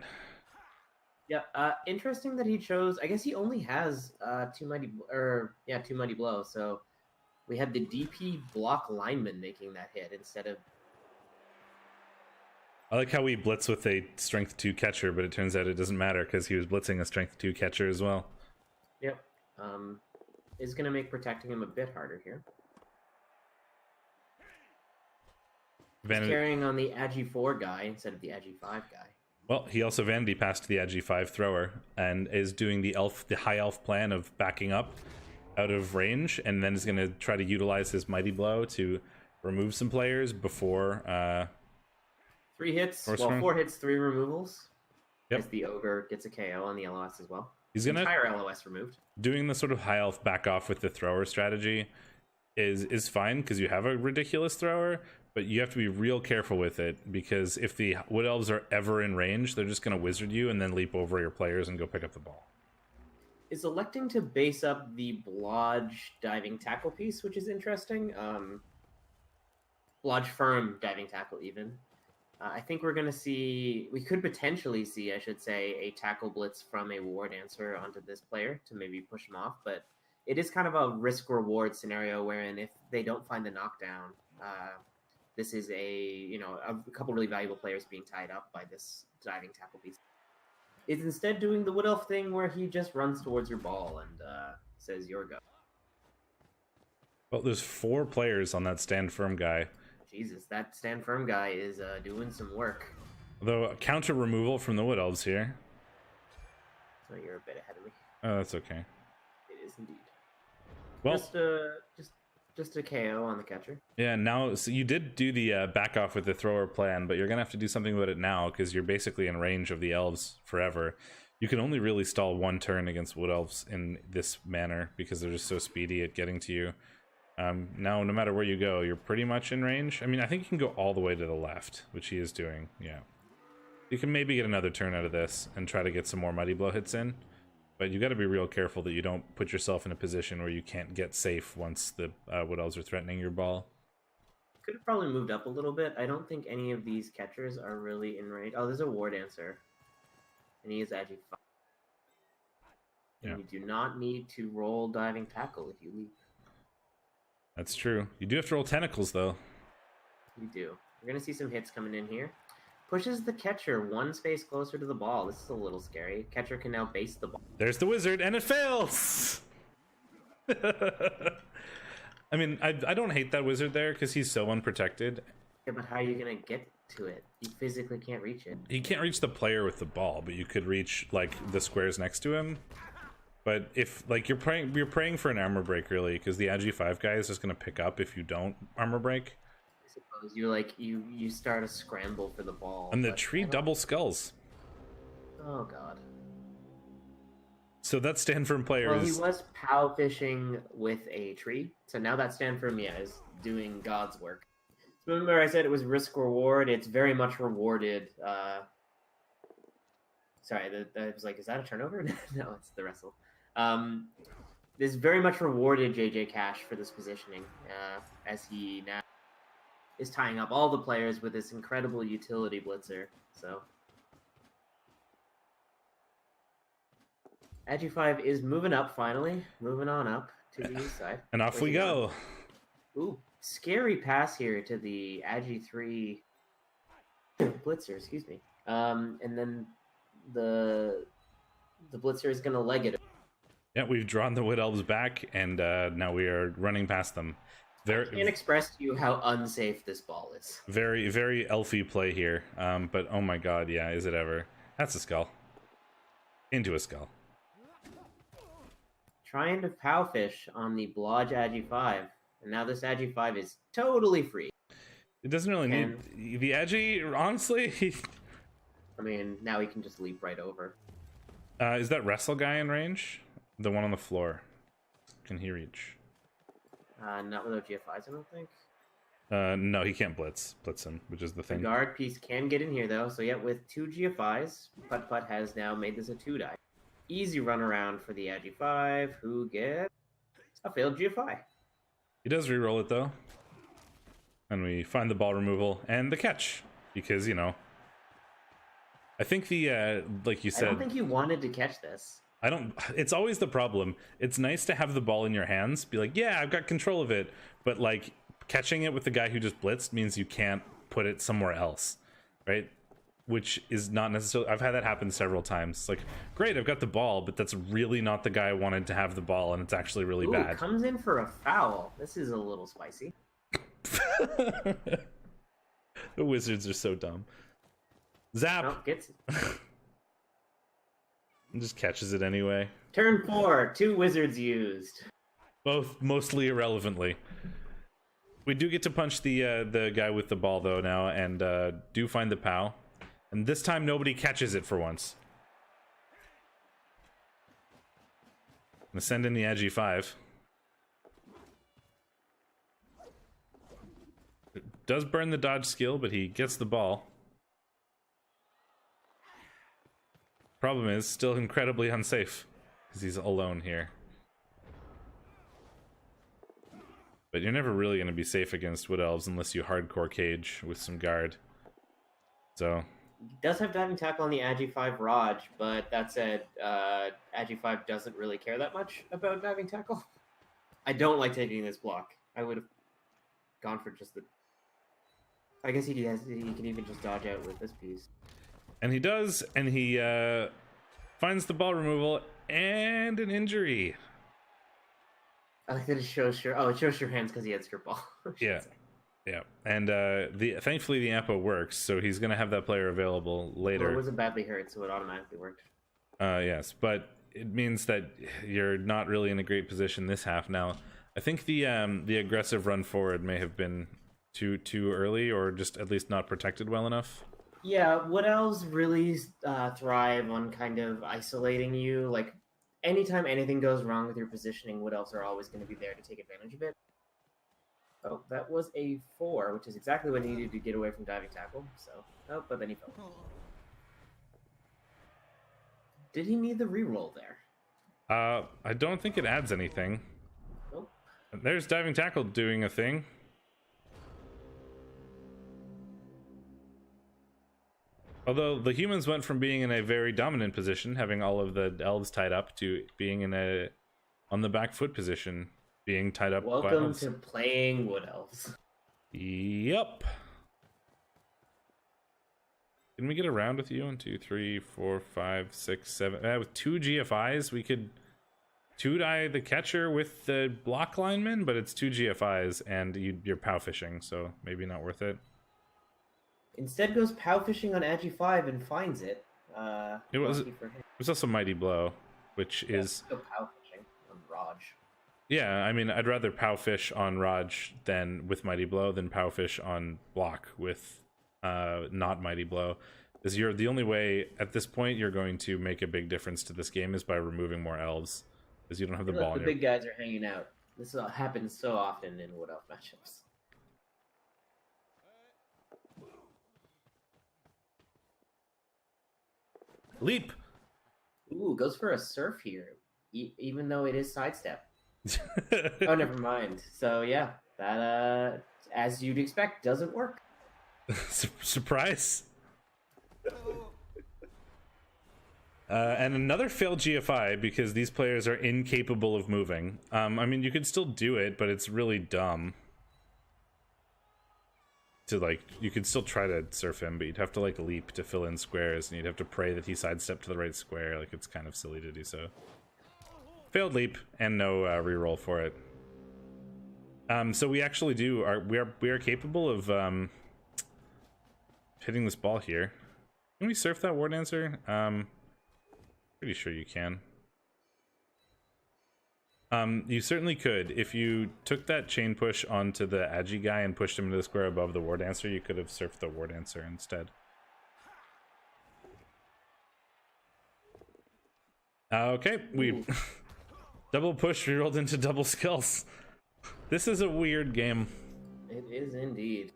Yeah, interesting that he chose. I guess he only has two mighty blows. So we had the DP block lineman making that hit instead of. I like how we blitz with a strength 2 catcher, but it turns out it doesn't matter because he was blitzing a strength 2 catcher as well. Yep, is going to make protecting him a bit harder here. He's carrying on the Agi 4 guy instead of the Agi 5 guy. Well, he also vanity passed the Agi 5 thrower and is doing the high elf plan of backing up out of range, and then is going to try to utilize his mighty blow to remove some players before 3 hits. Well, 4 hits, 3 removals. Yep. As the ogre gets a KO on the LOS as well. He's gonna entire LOS removed. Doing the sort of high elf back off with the thrower strategy is fine because you have a ridiculous thrower, but you have to be real careful with it because if the Wood Elves are ever in range, they're just going to wizard you and then leap over your players and go pick up the ball. Is electing to base up the Blodge diving tackle piece, which is interesting. Blodge firm diving tackle even. I think we could potentially see, I should say, a tackle blitz from a war dancer onto this player to maybe push him off, but it is kind of a risk-reward scenario wherein if they don't find the knockdown, this is a couple really valuable players being tied up by this diving tackle piece. It's instead doing the Wood Elf thing where he just runs towards your ball and says, "Your go." Well, there's 4 players on that stand firm guy. Jesus, that stand firm guy is doing some work. Although a counter removal from the Wood Elves here. So you're a bit ahead of me. Oh, that's okay. It is indeed. Well, just a KO on the catcher. Yeah, now so you did do the back off with the thrower plan, but you're gonna have to do something with it now because you're basically in range of the elves forever. You can only really stall 1 turn against Wood Elves in this manner because they're just so speedy at getting to you. Now, no matter where you go, you're pretty much in range. I mean, I think you can go all the way to the left, which he is doing. Yeah, you can maybe get another turn out of this and try to get some more mighty blow hits in. But you got to be real careful that you don't put yourself in a position where you can't get safe once the Wood Elves are threatening your ball. Could have probably moved up a little bit. I don't think any of these catchers are really in range. Oh, there's a war dancer. And he is Agi 5. And you do not need to roll diving tackle if you leap. That's true. You do have to roll tentacles, though. You do. We're going to see some hits coming in here. Pushes the catcher one space closer to the ball. This is a little scary. Catcher can now base the ball. There's the wizard, and it fails! I mean, I don't hate that wizard there, because he's so unprotected. Yeah, but how are you going to get to it? You physically can't reach it. He can't reach the player with the ball, but you could reach, like, the squares next to him. But if, like, you're praying for an armor break, really, because the Agi5 guy is just going to pick up if you don't armor break. I suppose you start a scramble for the ball. And the tree double skulls. Oh, God. So that stand firm player Well, is... he was pow fishing with a tree. So now that stand firm, yeah, is doing God's work. Remember I said it was risk reward? It's very much rewarded. Sorry, I was like, is that a turnover? No, it's the wrestle. This very much rewarded JJ Cash for this positioning, as he now is tying up all the players with this incredible utility blitzer. So Agi5 is moving up finally, moving on up to the east side. And off we go. Ooh, scary pass here to the Agi3 blitzer, excuse me. And then the blitzer is going to leg it. Yeah, we've drawn the Wood Elves back, and now we are running past them. I can't express to you how unsafe this ball is. Very, very elfy play here. But oh my god, yeah, is it ever? That's a skull. Into a skull. Trying to pow fish on the Blodge Agi5, and now this Agi5 is totally free. It doesn't really need the Agi, honestly. I mean, now he can just leap right over. Is that wrestle guy in range? The one on the floor. Can he reach? Not without GFIs, I don't think. No, he can't blitz him, which is the thing. The guard piece can get in here, though. So, yeah, with 2 GFIs, Putt Putt has now made this a 2-die. Easy run around for the Agi5, who gets a failed GFI. He does re-roll it, though. And we find the ball removal and the catch. Because, you know... I think the, like you said... I don't think you wanted to catch this. I don't... It's always the problem. It's nice to have the ball in your hands. Be like, yeah, I've got control of it. But, like, catching it with the guy who just blitzed means you can't put it somewhere else. Right? Which is not necessarily... I've had that happen several times. It's like, great, I've got the ball, but that's really not the guy I wanted to have the ball, and it's actually really bad. Comes in for a foul. This is a little spicy. The Wizards are so dumb. Zap! Nope, gets it. And just catches it anyway. Turn 4, 2 Wizards used. Both mostly irrelevantly. We do get to punch the guy with the ball, though, now, and do find the POW. And this time, nobody catches it for once. I'm gonna send in the Agi5. It does burn the dodge skill, but he gets the ball. Problem is, still incredibly unsafe, because he's alone here. But you're never really going to be safe against Wood Elves unless you hardcore cage with some guard. So... He does have diving tackle on the Agi5 Raj, but that said, Agi5 doesn't really care that much about diving tackle. I don't like taking this block. I would have gone for just the... I guess he can even just dodge out with this piece. And he does, and he finds the ball removal and an injury. I like that it shows your... Oh, it shows your hands because he had strip ball. Yeah. Yeah, and thankfully the AMPA works, so he's going to have that player available later. Well, it wasn't badly hurt, so it automatically worked. Yes, but it means that you're not really in a great position this half. Now, I think the aggressive run forward may have been too early, or just at least not protected well enough. Yeah, Wood Elves really thrive on kind of isolating you. Like, anytime anything goes wrong with your positioning, Wood Elves are always going to be there to take advantage of it. Oh, that was a 4, which is exactly what he needed to get away from diving tackle. So, oh, but then he fell. Did he need the reroll there? I don't think it adds anything. Nope. There's diving tackle doing a thing. Although the humans went from being in a very dominant position, having all of the elves tied up, to being in on the back foot position. being tied up by Welcome elves. to playing Wood Elves. Yep. Can we get around with you? 1, 2, 3, 4, 5, 6, 7. With 2 GFIs, we could 2-die the catcher with the block lineman, but it's 2 GFIs and you're pow fishing, so maybe not worth it. Instead goes pow fishing on Agi 5 and finds it. It was lucky for him. It was also Mighty Blow, which is Go pow fishing on Raj. yeah. I mean, I'd rather pow fish on Raj than with Mighty Blow than pow fish on block with not Mighty Blow, because you're the only way at this point you're going to make a big difference to this game is by removing more elves, because you don't have the ball. The big guys are hanging out. This happens so often in Wood Elf matchups. Leap. Ooh, goes for a surf here, even though it is sidestep. Oh, never mind. So yeah, that as you'd expect, doesn't work. Surprise. And another failed GFI because these players are incapable of moving. I mean, you could still do it, but it's really dumb. You could still try to surf him, but you'd have to leap to fill in squares, and you'd have to pray that he sidestepped to the right square. It's kind of silly to do so. Failed leap and no reroll for it. So we actually we are capable of hitting this ball here. Can we surf that War Dancer? Pretty sure you can. You certainly could. If you took that chain push onto the Agi guy and pushed him into the square above the War Dancer, you could have surfed the War Dancer instead. Okay, we double push, we rolled into double skulls. This is a weird game. It is indeed.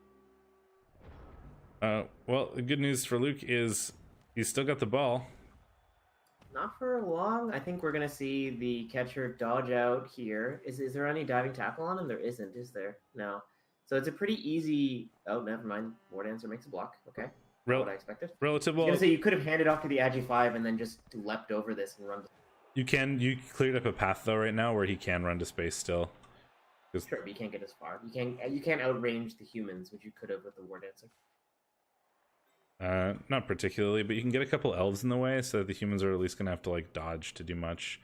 Well, the good news for Luke is he's still got the ball. Not for long. I think we're gonna see the catcher dodge out here. Is there any diving tackle on him? There isn't, is there? No. So it's a pretty easy. Oh, never mind. War Dancer makes a block. Okay. Not what I expected. Relative. I was gonna say you could have handed off to the Agi 5 and then just leapt over this and run. You cleared up a path though right now where he can run to space still. Sure, but you can't get as far. You can't outrange the humans, which you could have with the War Dancer. Not particularly, but you can get a couple elves in the way, so the humans are at least gonna have to dodge to do much.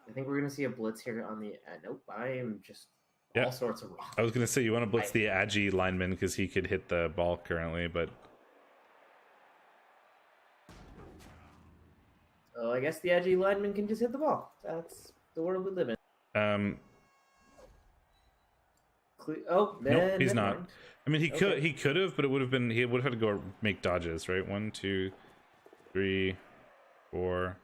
I think we're gonna see a blitz here on the. Nope, I am just all sorts of wrong. I was gonna say you want to blitz the Agi lineman because he could hit the ball currently, but. Oh, I guess the Agi lineman can just hit the ball. That's the world we live in. Nope, he's not. I mean, he could have, but he would have had to go make dodges, right? 1, 2, 3, 4,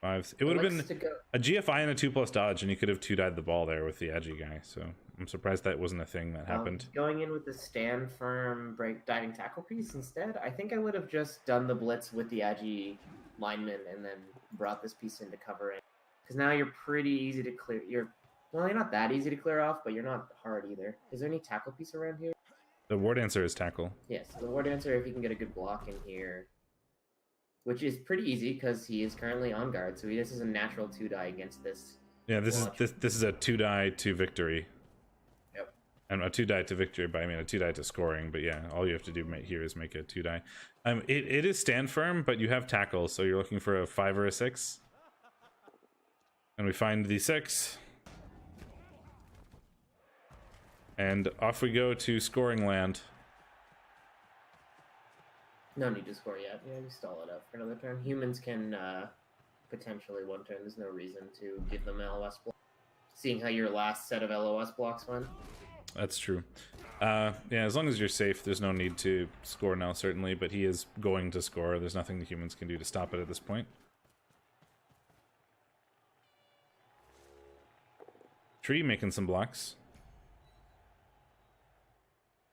5. It would have been a GFI and a 2+ dodge, and he could have 2-died the ball there with the Agi guy. So I'm surprised that wasn't a thing that happened. Going in with the stand firm break diving tackle piece instead, I think I would have just done the blitz with the Agi lineman and then brought this piece into covering. Because now you're pretty easy to clear. You're not that easy to clear off, but you're not hard either. Is there any tackle piece around here? The War Dancer is tackle. Yes, the War Dancer, if you can get a good block in here, which is pretty easy because he is currently on guard, so this is a natural 2-die against this. Yeah, this is a 2-die to victory. Yep. And a 2-die to victory, but I mean a 2-die to scoring. But yeah, all you have to do here is make a 2-die. It is stand firm, but you have tackle, so you're looking for a 5 or a 6. And we find the 6. And off we go to scoring land. No need to score yet. Yeah, we stall it up for another turn. Humans can potentially one turn. There's no reason to give them LOS block. Seeing how your last set of LOS blocks went. That's true. Yeah, as long as you're safe, there's no need to score now, certainly. But he is going to score. There's nothing the humans can do to stop it at this point. Tree making some blocks.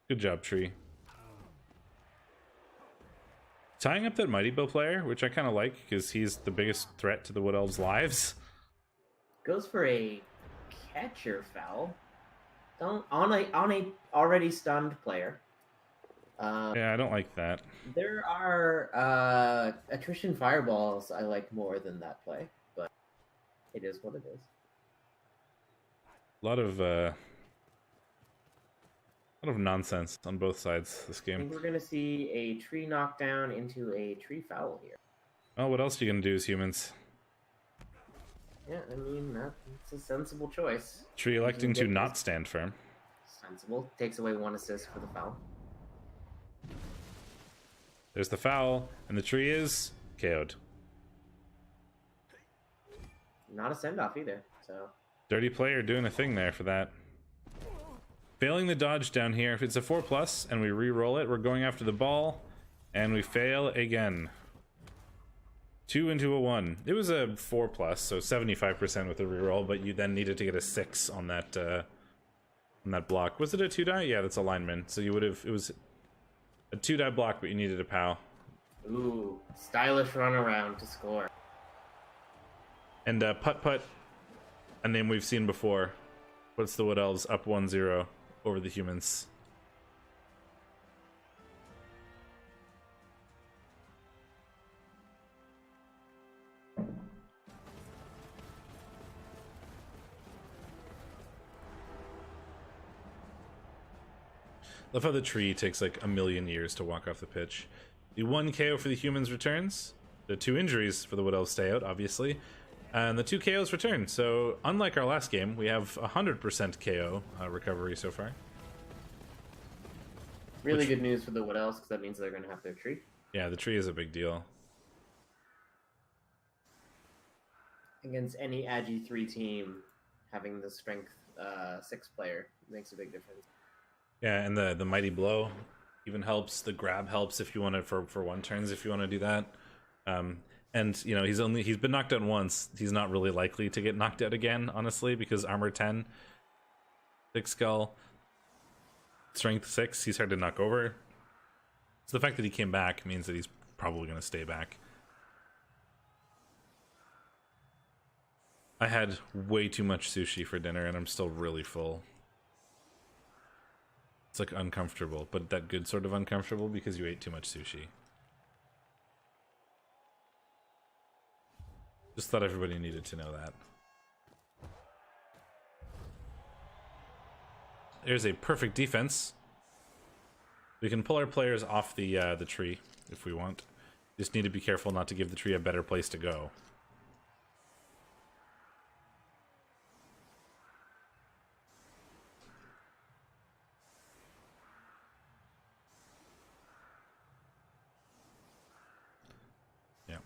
Good job, Tree. Tying up that Mighty Blow player, which I kind of like, because he's the biggest threat to the Wood Elves' lives. Goes for a catcher foul. On a already stunned player. Yeah, I don't like that. There are attrition fireballs I like more than that play, but it is what it is. A lot of nonsense on both sides this I game. think we're going to see a tree knockdown into a tree foul here. Oh, what else are you gonna do as humans? Yeah, I mean, that's a sensible choice. Tree electing to get not this- stand firm. Sensible. Takes away 1 assist for the foul. There's the foul, and the tree is KO'd. Not a send-off either, so... Dirty player doing a thing there for that. Failing the dodge down here. If it's a 4+ and we re-roll it, we're going after the ball, and we fail again. 2 into a 1. It was a 4+, so 75% with a re-roll, but you then needed to get a 6 on that block. Was it a 2-die? Yeah, that's a lineman. So you would have... It was a 2-die block, but you needed a POW. Ooh, stylish run around to score. And putt-putt, a name we've seen before, puts the Wood Elves up 1-0 over the humans. Love how the tree takes like a million years to walk off the pitch. The 1 KO for the humans returns. The 2 injuries for the Wood Elves stay out, obviously. And the 2 KOs return. So, unlike our last game, we have 100% KO recovery so far. Really good news for the Wood Elves, because that means they're going to have their tree. Yeah, the tree is a big deal. Against any Agi 3 team, having the strength 6 player makes a big difference. Yeah, and the mighty blow even helps. The grab helps if you want to for 1 turns if you want to do that. And you know he's been knocked out once. He's not really likely to get knocked out again, honestly, because armor 10, thick skull, strength 6. He's hard to knock over. So the fact that he came back means that he's probably going to stay back. I had way too much sushi for dinner, and I'm still really full. It's like uncomfortable, but that good sort of uncomfortable because you ate too much sushi. Just thought everybody needed to know that. There's a perfect defense. We can pull our players off the tree if we want. Just need to be careful not to give the tree a better place to go.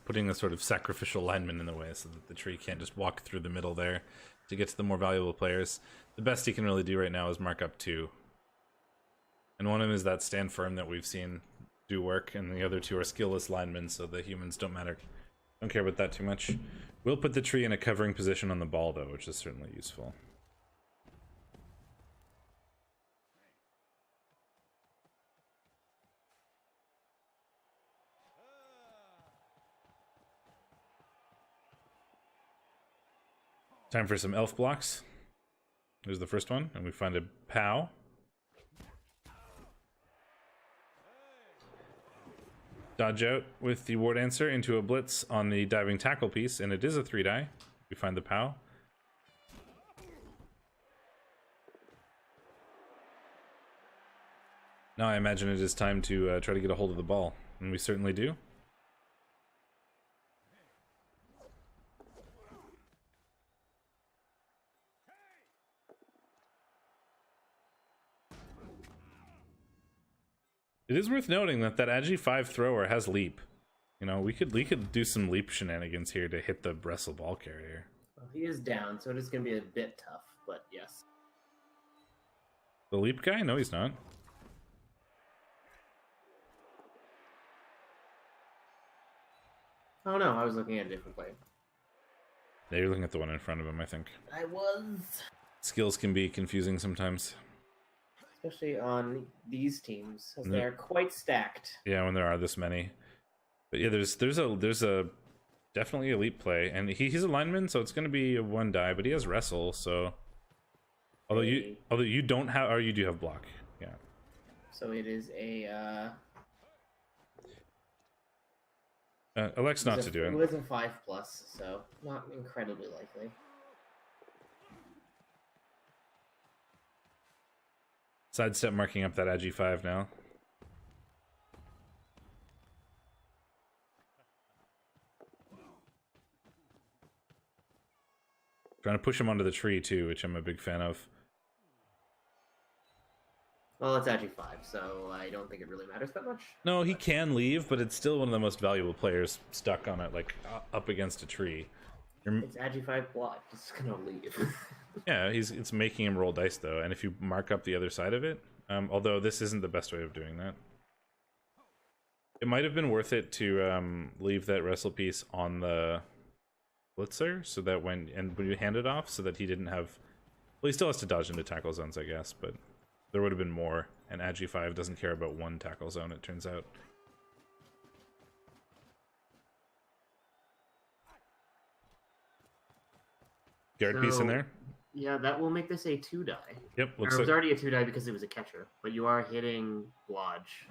Putting a sort of sacrificial lineman in the way so that the tree can't just walk through the middle there to get to the more valuable players. The best he can really do right now is mark up 2. And one of them is that stand firm that we've seen do work, and the other 2 are skillless linemen, so the humans don't care about that too much. We'll put the tree in a covering position on the ball, though, which is certainly useful. Time for some elf blocks. Here's the first one, and we find a POW. Dodge out with the ward answer into a blitz on the diving tackle piece, and it is a 3-die. We find the POW. Now I imagine it is time to try to get a hold of the ball, and we certainly do. It is worth noting that Agi 5 thrower has leap. You know, we could do some leap shenanigans here to hit the wrestle ball carrier. Well, he is down, so it is going to be a bit tough, but yes. The leap guy? No, he's not. Oh no, I was looking at a different play. Yeah, you're looking at the one in front of him, I think. I was. Skills can be confusing sometimes. Especially on these teams, as they are quite stacked. Yeah, when there are this many. But yeah, there's a definitely a leap play, and he's a lineman, so it's going to be a 1-die, but he has wrestle, so although you don't have, or you do have block, yeah. So it is a elects not to do it. It was a 5+, so not incredibly likely. Sidestep marking up that Agi 5 now. Trying to push him onto the tree too, which I'm a big fan of. Well, it's Agi 5, so I don't think it really matters that much. No, he can leave, but it's still one of the most valuable players stuck on it, like up against a tree. It's Agi 5 block. It's gonna leave. Yeah, it's making him roll dice though, and if you mark up the other side of it, although this isn't the best way of doing that, it might have been worth it to leave that wrestle piece on the blitzer, so that when you hand it off, so that he didn't have. Well, he still has to dodge into tackle zones, I guess, but there would have been more. And Agi 5 doesn't care about one tackle zone, it turns out. Guard piece in there. Yeah, that will make this a 2-die. Yep, It was already a 2-die because it was a catcher, but you are hitting Blodge.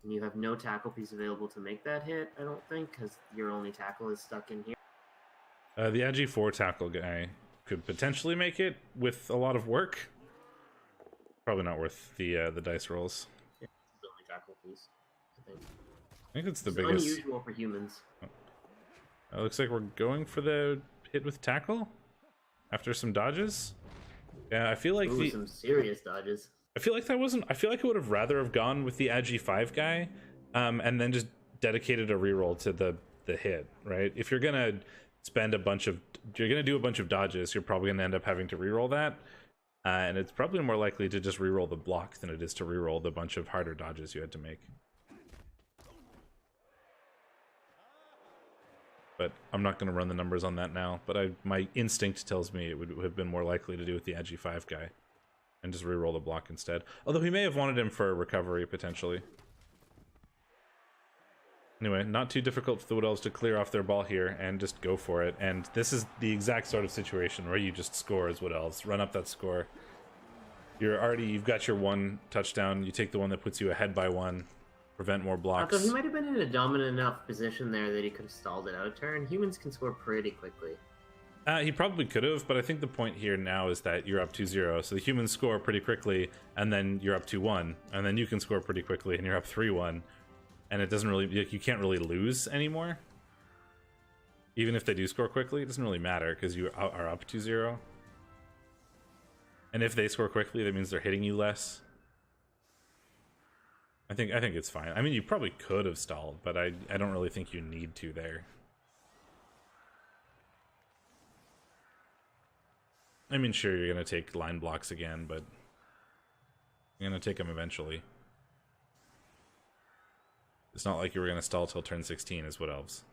And you have no tackle piece available to make that hit, I don't think, because your only tackle is stuck in here. The Agi 4 tackle guy could potentially make it with a lot of work. Probably not worth the dice rolls. Yeah, it's the only tackle piece, I think it's the it's biggest. Unusual for humans. It looks like we're going for the hit with tackle after some dodges. Yeah, I feel like some serious dodges. I feel like that wasn't. I feel like I would have rather have gone with the Agi 5 guy, and then just dedicated a reroll to the hit. Right? If you're gonna spend you're gonna do a bunch of dodges, you're probably gonna end up having to reroll that, and it's probably more likely to just reroll the block than it is to reroll the bunch of harder dodges you had to make. But I'm not going to run the numbers on that now. But my instinct tells me it would have been more likely to do with the Agi 5 guy and just reroll the block instead. Although he may have wanted him for a recovery, potentially. Anyway, not too difficult for the Wood Elves to clear off their ball here and just go for it. And this is the exact sort of situation where you just score as Wood Elves. Run up that score. You've got your one touchdown. You take the one that puts you ahead by one. Prevent more blocks. Although he might have been in a dominant enough position there that he could have stalled it out a turn. Humans can score pretty quickly. He probably could have, but I think the point here now is that you're up 2-0, so the humans score pretty quickly, and then you're up 2-1, and then you can score pretty quickly, and you're up 3-1, and it doesn't really, you can't really lose anymore. Even if they do score quickly, it doesn't really matter, because you are up 2-0. And if they score quickly, that means they're hitting you less. I think it's fine. I mean, you probably could have stalled, but I don't really think you need to there. I mean, sure, you're going to take line blocks again, but you're going to take them eventually. It's not like you were going to stall till turn 16 is what Elves.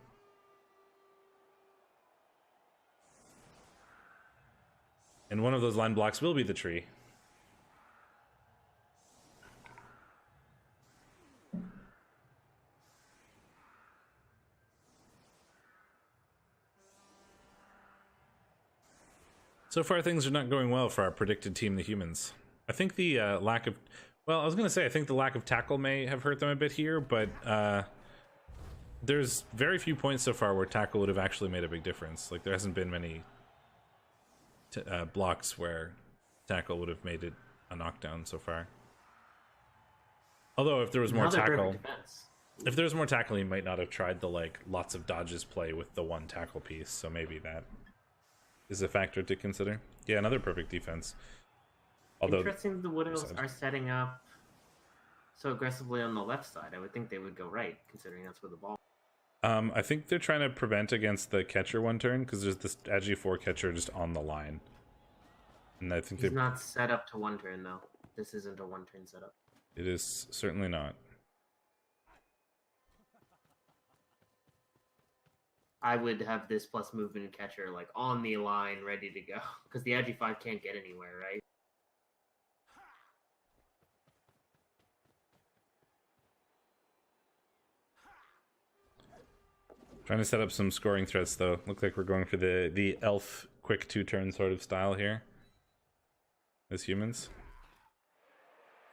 And one of those line blocks will be the tree. So far, things are not going well for our predicted team, the humans. I think the lack of... Well, I was going to say, I think the lack of tackle may have hurt them a bit here, but there's very few points so far where tackle would have actually made a big difference. Like, there hasn't been many blocks where tackle would have made it a knockdown so far. Although, if there was more tackle... If there was more tackle, he might not have tried the, like, lots of dodges play with the one tackle piece, so maybe that is a factor to consider. Yeah, another perfect defense. Although interesting, the Wood Elves are setting up so aggressively on the left side. I would think they would go right, considering that's where the ball. I think they're trying to prevent against the catcher one turn because there's this Agi 4 catcher just on the line, and I think he's not set up to one turn though. This isn't a one turn setup. It is certainly not. I would have this plus movement and catcher like on the line, ready to go, because the Agi 5 can't get anywhere, right? Trying to set up some scoring threats though. Look like we're going for the elf quick 2-turn sort of style here as humans.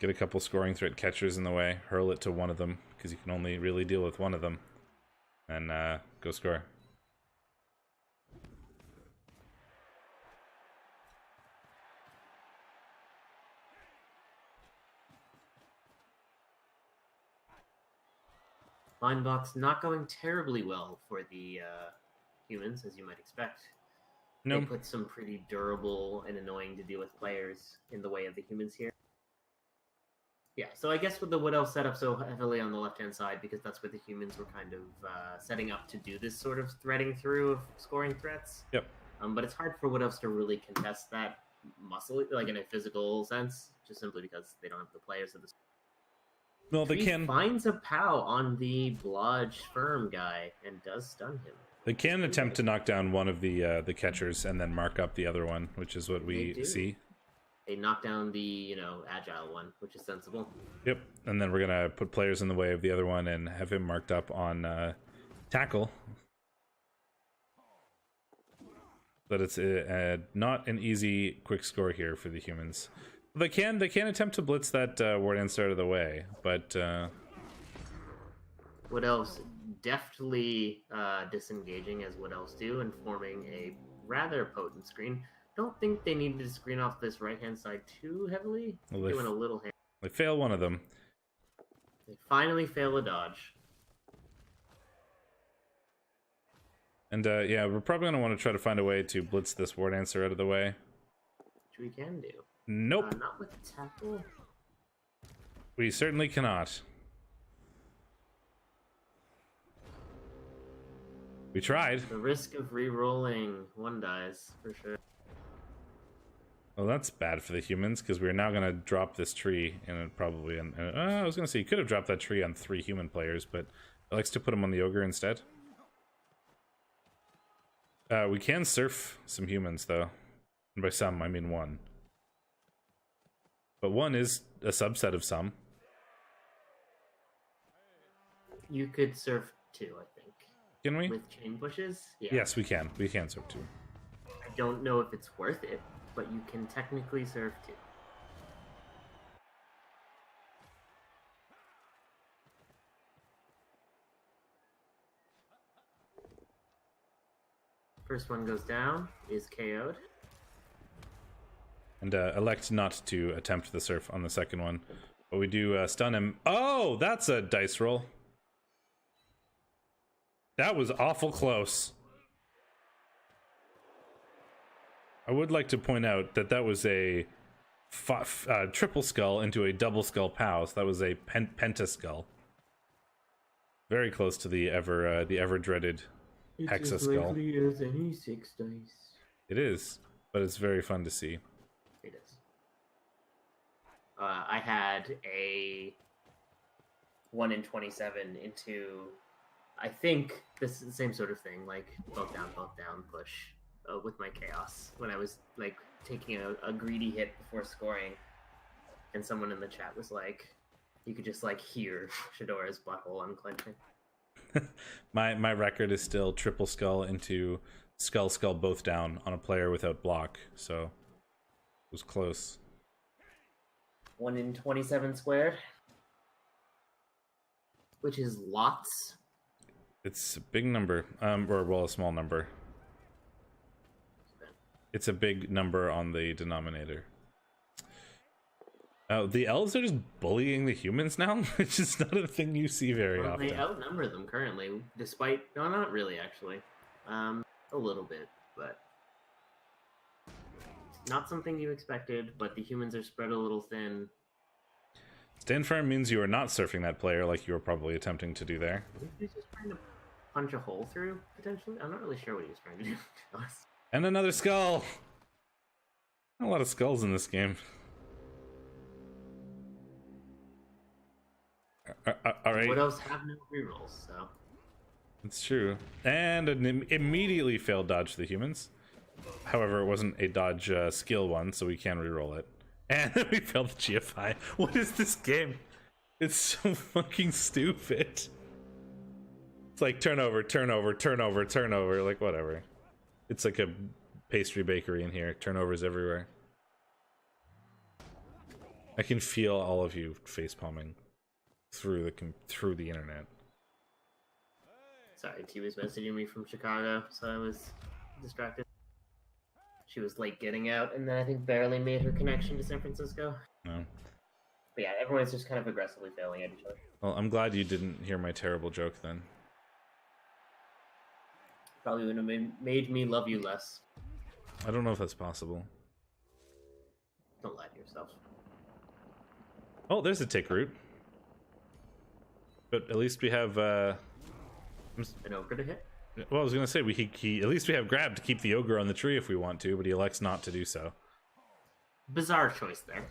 Get a couple scoring threat catchers in the way, hurl it to one of them because you can only really deal with one of them, and go score. Findbox not going terribly well for the humans, as you might expect. No. They put some pretty durable and annoying to deal with players in the way of the humans here. Yeah, so I guess with the Wood Elf set up so heavily on the left-hand side, because that's where the humans were kind of setting up to do this sort of threading through of scoring threats. Yep. But it's hard for Wood Elves to really contest that muscle, like in a physical sense, just simply because they don't have the players of the. Well, they He can finds a POW on the Blodge Firm guy and does stun him. they can attempt to knock down one of the catchers and then mark up the other one, which is what we see. They knock down the, agile one, which is sensible. Yep, and then we're gonna put players in the way of the other one and have him marked up on tackle. But it's not an easy quick score here for the humans. They can attempt to blitz that Ward Answer out of the way, but Wood Elves deftly disengaging as Wood Elves do and forming a rather potent screen. Don't think they needed to screen off this right-hand side too heavily. Well, Doing a little hand. They fail one of them. They finally fail a dodge. And yeah, we're probably going to want to try to find a way to blitz this Ward Answer out of the way. Which we can do. Nope. Not with tackle. We certainly cannot. We tried. The risk of re-rolling, one dies, for sure. Well, that's bad for the humans, because we're now going to drop this tree, and it probably... I was going to say, you could have dropped that tree on 3 human players, but it likes to put them on the Ogre instead. We can surf some humans, though. And by some, I mean 1. But 1 is a subset of some. You could surf 2, I think. Can we? With chain pushes? Yeah. Yes, we can. We can surf 2. I don't know if it's worth it, but you can technically surf 2. First one goes down, is KO'd. And elect not to attempt the surf on the second one. But we do stun him. Oh, that's a dice roll. That was awful close. I would like to point out that that was a triple skull into a double skull POW. So that was a pentaskull. Very close to the ever dreaded hexaskull. It's as likely as any 6 dice. It is, but it's very fun to see. It is. I had a 1 in 27 into, I think this is the same sort of thing, like both down, push with my chaos when I was like taking a greedy hit before scoring, and someone in the chat was like, you could just like hear Shadorra's butthole unclenching. My record is still triple skull into skull both down on a player without block, so it was close. 1 in 27 squared, which is lots. It's a big number, or well, a small number. It's a big number on the denominator. The elves are just bullying the humans now, which is not a thing you see very often. They outnumber them currently, despite... No, not really, actually. A little bit, but... Not something you expected, but the humans are spread a little thin. Stand firm means you are not surfing that player like you were probably attempting to do there. I think he was just trying to punch a hole through, potentially? I'm not really sure what he was trying to do, to be honest. And another skull! A lot of skulls in this game. Alright. What else have no rerolls, so... It's true. And an immediately failed dodge to the humans. However, it wasn't a dodge skill one, so we can reroll it. And then we failed the GFI. What is this game? It's so fucking stupid. It's like turnover, like whatever. It's like a pastry bakery in here. Turnovers everywhere. I can feel all of you face palming through the internet. Sorry, T was messaging me from Chicago, so I was distracted. She was late getting out, and then I think barely made her connection to San Francisco. No. But yeah, everyone's just kind of aggressively failing at each other. Well, I'm glad you didn't hear my terrible joke then. Probably would have made me love you less. I don't know if that's possible. Don't lie to yourself. Oh, there's a tick root. But at least we have An ogre to hit? well, I was gonna say he at least we have grab to keep the ogre on the tree if we want to, but he elects not to do so. Bizarre choice there.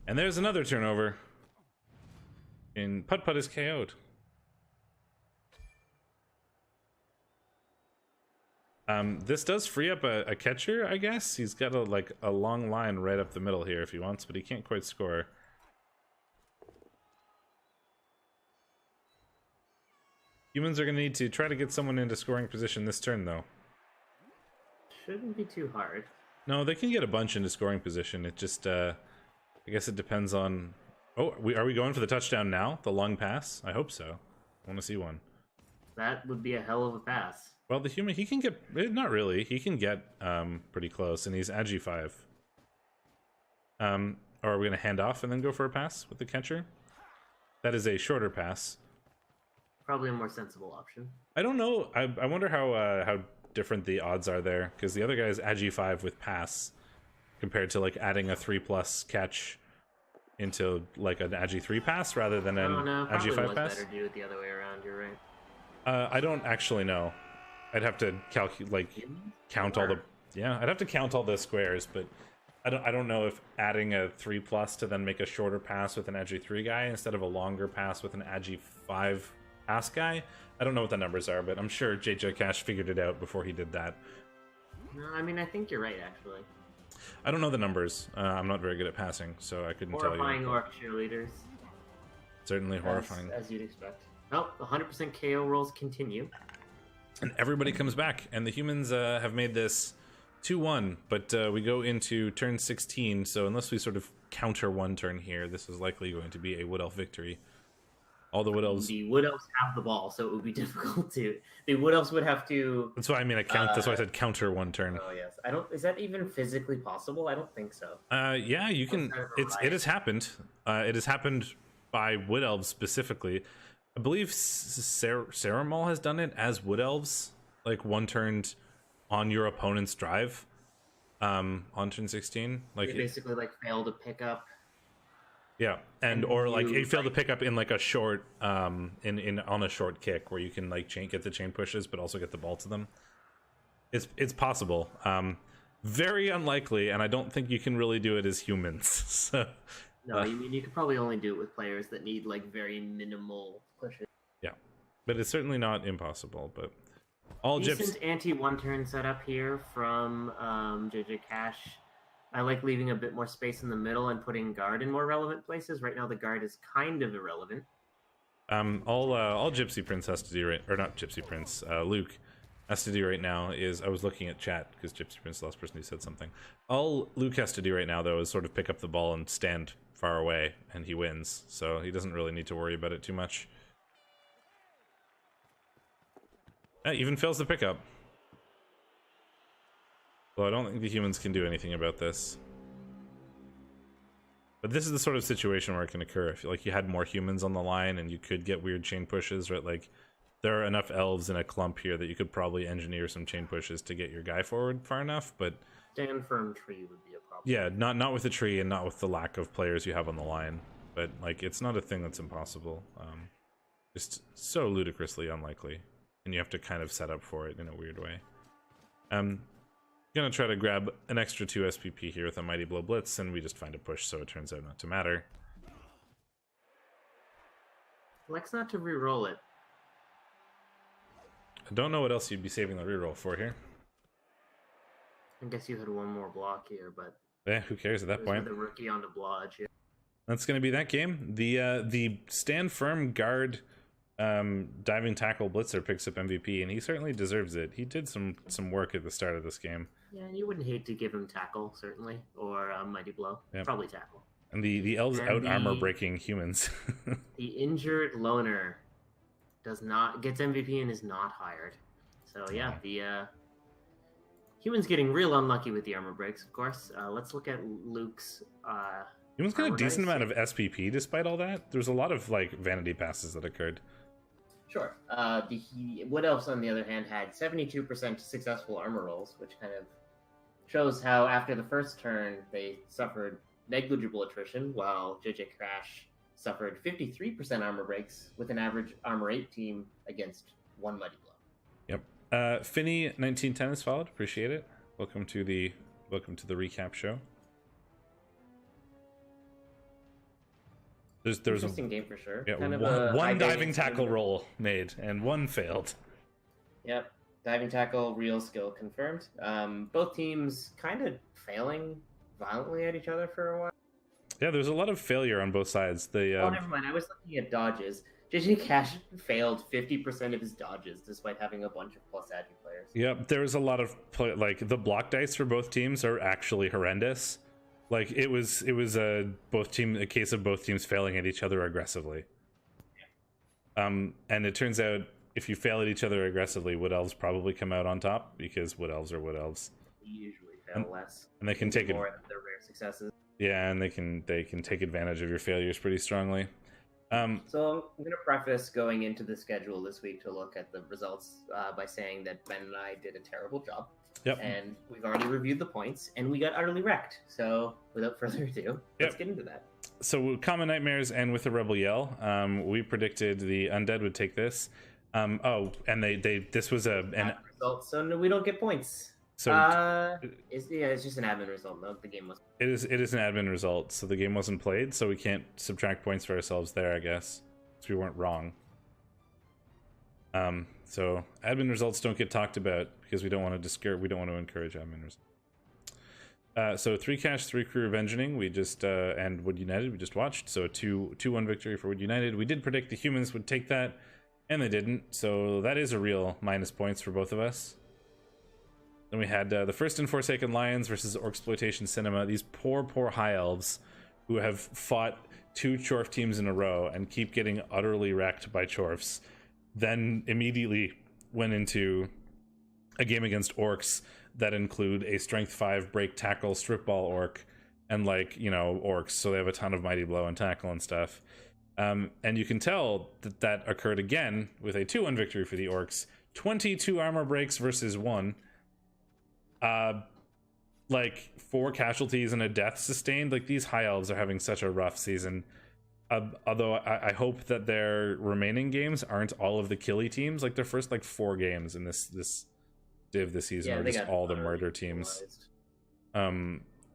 And there's another turnover. And Putt Putt is KO'd. This does free up a catcher, I guess. He's got a long line right up the middle here if he wants, but he can't quite score. Humans are going to need to try to get someone into scoring position this turn, though. Shouldn't be too hard. No, they can get a bunch into scoring position. It just, I guess it depends on... Oh, are we going for the touchdown now? The long pass? I hope so. I want to see one. That would be a hell of a pass. Well, the human, he can get... Not really. He can get pretty close, and he's Agi 5. Or are we going to hand off and then go for a pass with the catcher? That is a shorter pass. Probably a more sensible option. I don't know. I wonder how different the odds are there, because the other guy is Agi 5 with pass, compared to like adding a 3+ catch into like an Agi 3 pass rather than an Agi 5 pass. Better do it the other way around. You're right. I don't actually know. I'd have to count all the I'd have to count all the squares, but I don't know if adding a 3+ to then make a shorter pass with an Agi 3 guy instead of a longer pass with an Agi 5 pass guy. I don't know what the numbers are, but I'm sure JJ Cash figured it out before he did that. No, I mean, I think you're right, actually. I don't know the numbers. I'm not very good at passing, so I couldn't tell you. Horrifying orc cheerleaders. Certainly horrifying. As you'd expect. Oh, 100% KO rolls continue. And everybody comes back, and the humans have made this 2-1, but we go into turn 16, so unless we sort of counter one turn here, this is likely going to be a Wood Elf victory. All the Wood Elves... The Wood Elves have the ball, so it would be difficult to... The Wood Elves would have to... That's why I mean that's why I said counter one turn. Oh, yes. Is that even physically possible? I don't think so. Yeah, you can... It has happened. It has happened by Wood Elves specifically. I believe Ceremal has done it as Wood Elves, like one turned on your opponent's drive, on turn 16. Like they basically fail to pick up. Yeah, or like it failed to pick up in like a short, on a short kick where you can like get the chain pushes, but also get the ball to them. It's possible. Very unlikely, and I don't think you can really do it as humans. So. No, I mean you could probably only do it with players that need very minimal pushes. Yeah, but it's certainly not impossible. But all decent anti-one turn setup here from JJ Cash. I like leaving a bit more space in the middle and putting guard in more relevant places. Right now, the guard is kind of irrelevant. All Gypsy Prince has to do or not Gypsy Prince, Luke has to do right now is, I was looking at chat because Gypsy Prince is the last person who said something. All Luke has to do right now, though, is sort of pick up the ball and stand far away, and he wins. So he doesn't really need to worry about it too much. Even fails the pickup. Well, I don't think the humans can do anything about this. But this is the sort of situation where it can occur. If you had more humans on the line and you could get weird chain pushes, right? Like, there are enough elves in a clump here that you could probably engineer some chain pushes to get your guy forward far enough, but... Stand firm tree would be a problem. Yeah, not with the tree and not with the lack of players you have on the line. But, it's not a thing that's impossible. Just so ludicrously unlikely. And you have to kind of set up for it in a weird way. Gonna try to grab an extra 2 SPP here with a Mighty Blow Blitz, and we just find a push, so it turns out not to matter. Flex not to re-roll it. I don't know what else you'd be saving the reroll for here. I guess you had one more block here, but... Yeah, who cares at that point? The rookie on the blodge, yeah. That's going to be that game. The stand firm guard diving tackle blitzer picks up MVP, and he certainly deserves it. He did some work at the start of this game. Yeah, and you wouldn't hate to give him tackle, certainly, or Mighty Blow. Yep. Probably tackle. And the elves out armor breaking humans. The injured loner gets MVP and is not hired. So yeah, the humans getting real unlucky with the armor breaks, of course. Let's look at Luke's Humans got a Armor decent amount of 96. SPP despite all that. There's a lot of like vanity passes that occurred. Sure. The Wood Elves, on the other hand, had 72% successful armor rolls, which kind of shows how after the first turn they suffered negligible attrition, while JJ Crash suffered 53% armor breaks with an average armor 8 team against one Mighty Blow. Yep. Finny 1910 is followed. Appreciate it. Welcome to the recap show. There's Interesting game for sure. Yeah, kind of one diving tackle roll made and one failed. Yep. Diving tackle, real skill confirmed. Both teams kind of failing violently at each other for a while. Yeah, there's a lot of failure on both sides. Oh, never mind. I was looking at dodges. JJ Cash failed 50% of his dodges despite having a bunch of plus agi players. Yep, there was a lot of like the block dice for both teams are actually horrendous. Like it was a case of both teams failing at each other aggressively. And it turns out if you fail at each other aggressively, Wood Elves probably come out on top because Wood Elves are Wood Elves. They usually fail less. And they can take it more than their rare successes. Yeah, and they can take advantage of your failures pretty strongly. So I'm going to preface going into the schedule this week to look at the results by saying that Ben and I did a terrible job. Yep. And we've already reviewed the points, and we got utterly wrecked. So without further ado, let's get into that. So Common Nightmares and with the Rebel Yell, we predicted the Undead would take this. And this was an result, so no, we don't get points. So it's just an admin result. No, the game was. It is an admin result, so the game wasn't played, so we can't subtract points for ourselves there, I guess, because we weren't wrong. So admin results don't get talked about because we don't want to encourage admin results. So 3 cash, 3 crew Revengeing, we just and Wood United we just watched. So 2-1 victory for Wood United. We did predict the humans would take that, and they didn't. So that is a real minus points for both of us. Then we had the First and Forsaken Lions versus Orcsploitation Cinema. These poor High Elves who have fought 2 Chorf teams in a row and keep getting utterly wrecked by Chorfs. Then immediately went into a game against Orcs that include a Strength 5 break tackle strip ball orc and Orcs, so they have a ton of Mighty Blow and tackle and stuff. And you can tell that occurred again with a 2-1 victory for the Orcs. 22 armor breaks versus 1. 4 casualties and a death sustained. Like, these High Elves are having such a rough season. Although I hope that their remaining games aren't all of the killy teams. Like, their first 4 games in this div this season are just all the murder teams.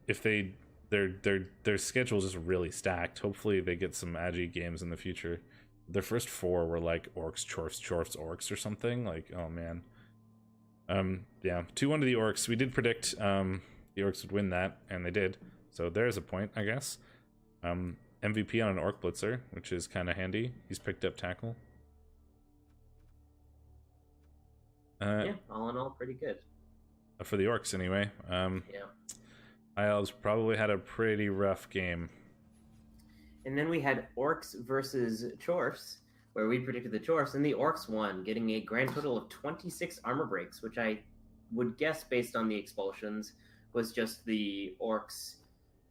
If their schedule is just really stacked. Hopefully they get some agi games in the future. Their first 4 were like Orcs, Chorfs, Orcs or something. Like, oh man. Yeah, 2-1 to the Orcs. We did predict the Orcs would win that, and they did. So there's a point, I guess. MVP on an Orc Blitzer, which is kind of handy. He's picked up tackle. Yeah, all in all, pretty good. For the Orcs, anyway. Yeah. High Elves probably had a pretty rough game. And then we had Orcs versus Chorfs, where we predicted the Chorfs, and the Orcs won, getting a grand total of 26 armor breaks, which I would guess, based on the expulsions, was just the Orcs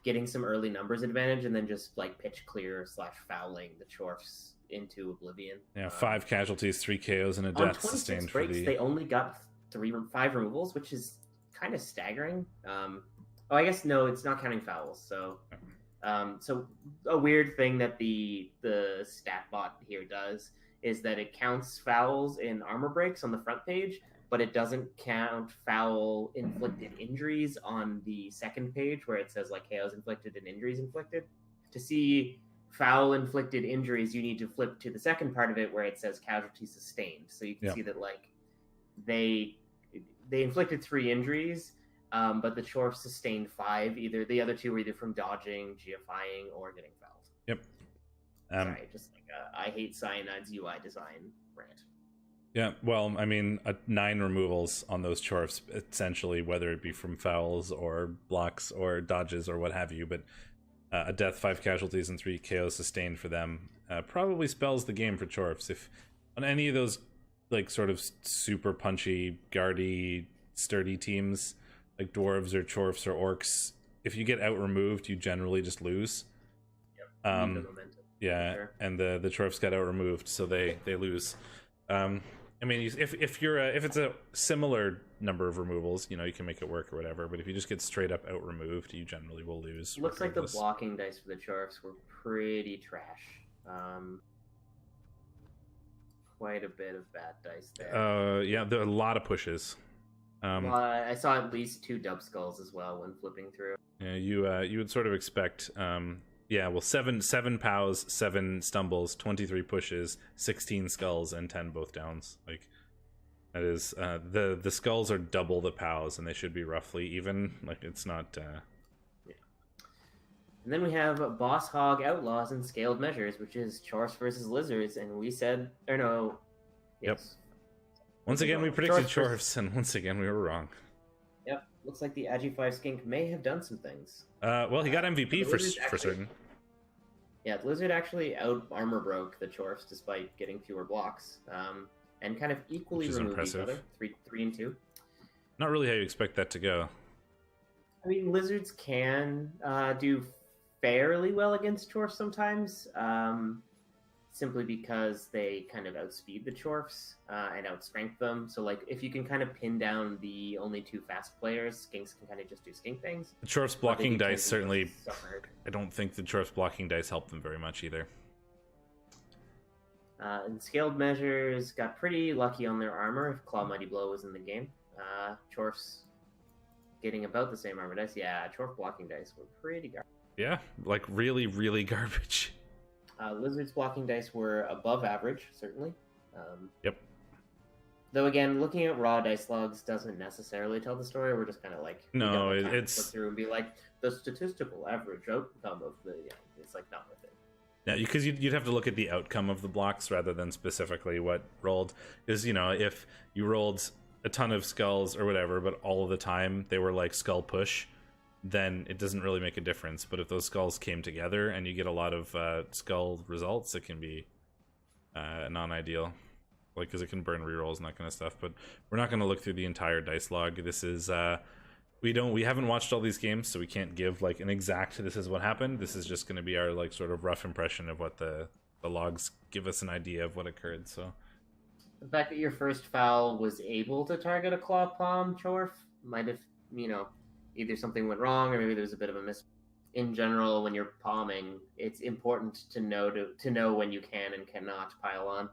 getting some early numbers advantage and then just pitch clear / fouling the Chorfs into oblivion. Yeah, 5 casualties, 3 KOs, and a death sustained for breaks, they only got 5 removals, which is kind of staggering. I guess no, it's not counting fouls. So, so a weird thing that the stat bot here does is that it counts fouls in armor breaks on the front page, but it doesn't count foul inflicted injuries on the second page where it says KOs inflicted and injuries inflicted. To see foul inflicted injuries, you need to flip to the second part of it where it says casualty sustained. So you can see that they inflicted 3 injuries, but the Chorfs sustained 5. Either the other 2 were either from dodging, GFIing, or getting fouled. Yep. Sorry, just I hate Cyanide's UI design rant. Yeah, well, I mean, 9 removals on those Chorfs, essentially, whether it be from fouls or blocks or dodges or what have you, but a death, 5 casualties, and 3 KOs sustained for them probably spells the game for Chorfs. If on any of those, sort of super punchy, guardy, sturdy teams, like Dwarves or Chorfs or Orcs, if you get out-removed, you generally just lose. need the momentum. Yeah, Sure. and the Chorfs got out removed, so they lose. I mean, if it's a similar number of removals, you know, you can make it work or whatever. But if you just get straight up out removed, you generally will lose. Looks like the regardless. blocking dice for the Chorfs were pretty trash. Quite a bit of bad dice there. Yeah, there are a lot of pushes. Well, I saw at least 2 dub skulls as well when flipping through. Yeah, you would sort of expect. Yeah, well, seven pows, 7 stumbles, 23 pushes, 16 skulls, and 10 both downs. Like that is the skulls are double the pows, and they should be roughly even. Like it's not. Yeah. And then we have Boss Hog Outlaws and Scaled Measures, which is Chorfs versus Lizards, and we said, or no, yes. Yep. Once again, we predicted Chorfs Chorfs, and once again, we were wrong. Yep, looks like the Agi5 skink may have done some things. Well, he got MVP for actually, certain. Yeah, the Lizard actually out armor broke the Chorfs despite getting fewer blocks, and kind of equally removed each other, 3 and 2. Not really how you expect that to go. I mean, Lizards can do fairly well against Chorfs sometimes, simply because they kind of outspeed the Chorfs and outstrength them. So, like, if you can kind of pin down the only 2 fast players, skinks can kind of just do skink things. The Chorfs blocking dice certainly. Suffered. I don't think the Chorfs blocking dice help them very much either. And Scaled Measures got pretty lucky on their armor if Claw Mighty Blow was in the game. Chorfs getting about the same armor dice. Yeah, Chorf blocking dice were pretty garbage. Yeah, like really, really garbage. Lizards blocking dice were above average, certainly. Yep. Though again, looking at raw dice logs doesn't necessarily tell the story. We're just kind of like it's look through and be like the statistical average outcome of the. It's like not worth it. Yeah, because you'd have to look at the outcome of the blocks rather than specifically what rolled. Because if you rolled a ton of skulls or whatever, but all of the time they were like skull push, then it doesn't really make a difference. But if those skulls came together and you get a lot of skull results, it can be non-ideal, like because it can burn rerolls and that kind of stuff. But we're not going to look through the entire dice log. This is we haven't watched all these games, so we can't give like an exact this is what happened. This is just going to be our like sort of rough impression of what the logs give us an idea of what occurred. So the fact that your first foul was able to target a claw palm Chorf might have either something went wrong or maybe there was a bit of a miss. In general, when you're palming, it's important to know when you can and cannot pile on.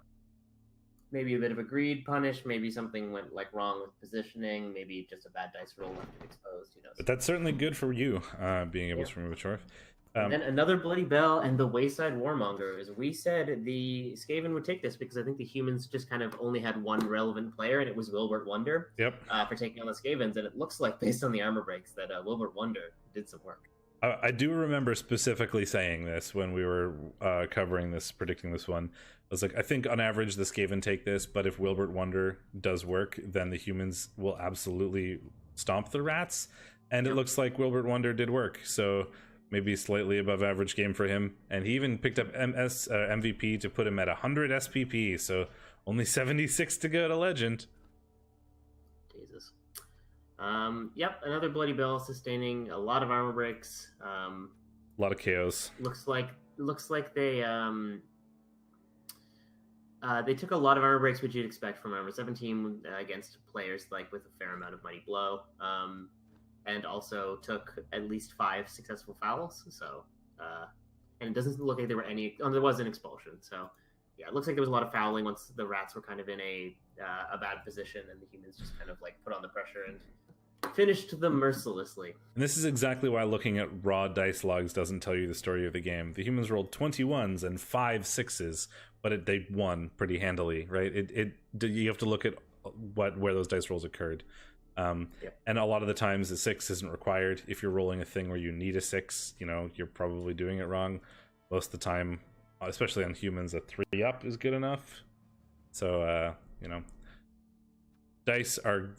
Maybe a bit of a greed punish, maybe something went like wrong with positioning, maybe just a bad dice roll left it exposed, who knows. But that's certainly good for you, being able to remove a Chorf. And then another Bloody Bell and the Wayside Warmonger. As we said, the Skaven would take this because I think the humans just kind of only had one relevant player, and it was Wilbert Wonder. Yep. For taking on the Skavens, and it looks like, based on the armor breaks, that Wilbert Wonder did some work. I do remember specifically saying this when we were covering this, predicting this one. I was like, I think on average the Skaven take this, but if Wilbert Wonder does work, then the humans will absolutely stomp the rats. And it looks like Wilbert Wonder did work, so maybe slightly above average game for him. And he even picked up MVP to put him at 100 SPP, so only 76 to go to Legend. Jesus. Yep, another Bloody Bell sustaining a lot of armor breaks. A lot of KOs. Looks like they took a lot of armor breaks, which you'd expect from armor 17 against players like with a fair amount of Mighty Blow, and also took at least 5 successful fouls. So, and it doesn't look like there were any. There was an expulsion. So, yeah, it looks like there was a lot of fouling once the rats were kind of in a bad position, and the humans just kind of like put on the pressure and finished them mercilessly. And this is exactly why looking at raw dice logs doesn't tell you the story of the game. The humans rolled 21s and 5 6s, but they won pretty handily, right? You have to look at where those dice rolls occurred. And a lot of the times the 6 isn't required. If you're rolling a thing where you need a 6, you're probably doing it wrong. Most of the time, especially on humans, a 3 up is good enough. So, dice are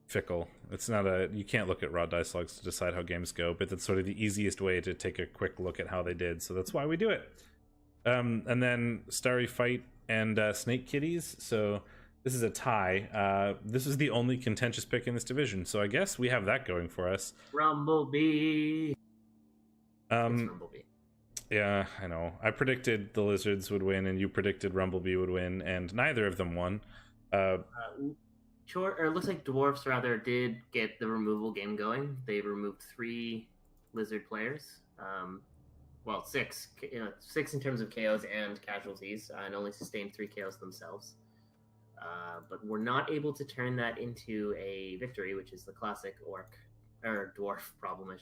fickle. It's not you can't look at raw dice logs to decide how games go, but that's sort of the easiest way to take a quick look at how they did. So that's why we do it. And then Starry Fight and Snake Kitties. So this is a tie. This is the only contentious pick in this division. So I guess we have that going for us. Rumblebee. It's Rumblebee. Yeah, I know. I predicted the Lizards would win, and you predicted Rumblebee would win, and neither of them won. Or it looks like Dwarves rather did get the removal game going. They removed 3 Lizard players. Well, 6, 6 in terms of KOs and casualties, and only sustained 3 KOs themselves. But we're not able to turn that into a victory, which is the classic orc or dwarf problem.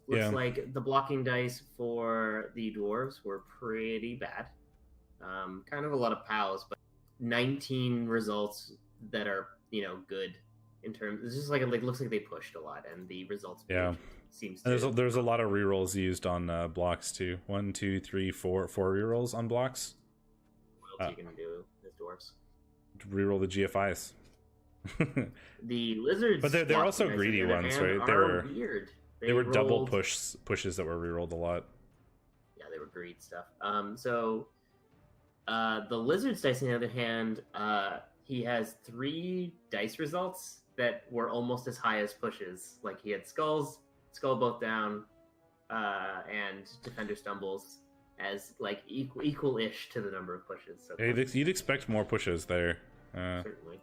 Looks like the blocking dice for the dwarves were pretty bad. Kind of a lot of POWs, but 19 results that are good in terms. It's just like it looks like they pushed a lot, and the results seems to. There's a lot of rerolls used on blocks too. 1, 2, 3, 4 rerolls on blocks. What else are you gonna do with dwarves? Reroll the GFIs. The lizards, but they're also greedy ones, right? They were weird. They were double pushes that were rerolled a lot. Yeah, they were greed stuff. So the lizard's dice, on the other hand, he has 3 dice results that were almost as high as pushes. Like he had skull both down, and defender stumbles as like equal-ish to the number of pushes. So you'd expect more pushes there. Certainly.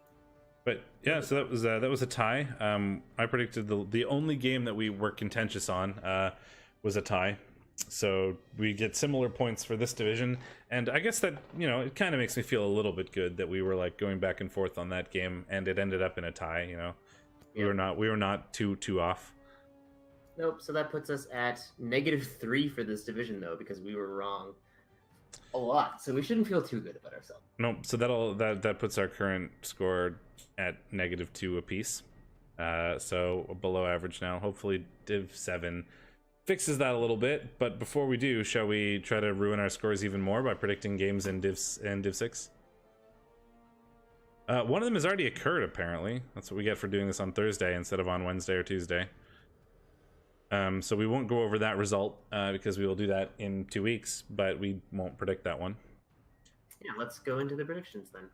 But yeah, so that was a tie. I predicted the only game that we were contentious on was a tie. So we get similar points for this division, and I guess that it kind of makes me feel a little bit good that we were like going back and forth on that game, and it ended up in a tie. We were not too off. Nope. So that puts us at -3 for this division, though, because we were wrong a lot. So we shouldn't feel too good about ourselves. Nope. So that puts our current score at -2 apiece. So below average now. Hopefully Div 7 fixes that a little bit. But before we do, shall we try to ruin our scores even more by predicting games in Div 6? One of them has already occurred, apparently. That's what we get for doing this on Thursday instead of on Wednesday or Tuesday. So we won't go over that result because we will do that in 2 weeks, but we won't predict that one. Yeah, let's go into the predictions then.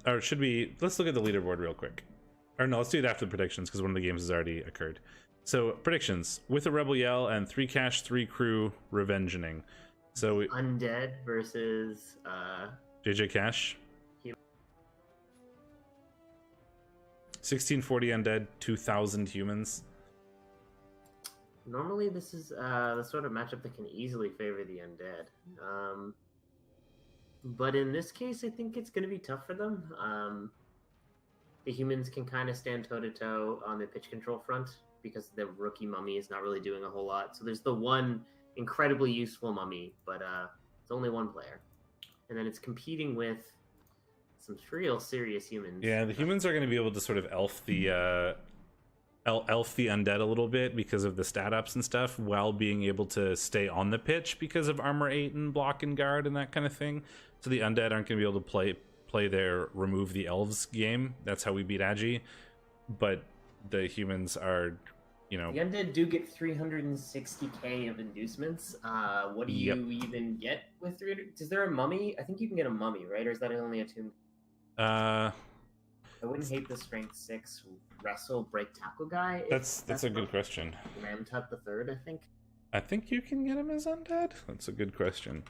Or should we? Let's look at the leaderboard real quick. Or no, let's do it after the predictions because one of the games has already occurred. So predictions with a Rebel Yell and 3 cash, 3 crew revengeing. So Undead versus JJ Cash. 1640 Undead, 2000 humans. Normally, this is the sort of matchup that can easily favor the Undead. But in this case, I think it's going to be tough for them. The humans can kind of stand toe-to-toe on the pitch control front because the rookie mummy is not really doing a whole lot. So there's the one incredibly useful mummy, but it's only one player. And then it's competing with some real serious humans. Yeah, the humans are going to be able to sort of elf the Undead a little bit because of the stat ups and stuff, while being able to stay on the pitch because of armor 8 and block and guard and that kind of thing. So the Undead aren't going to be able to play their remove the elves game. That's how we beat Agi. But the humans are, The Undead do get 360k of inducements. What do you even get with 300? Is there a mummy? I think you can get a mummy, right? Or is that only a tomb? I wouldn't hate the strength 6 wrestle break tackle guy. That's a good question. Ramtut the Third, I think. I think you can get him as Undead. That's a good question.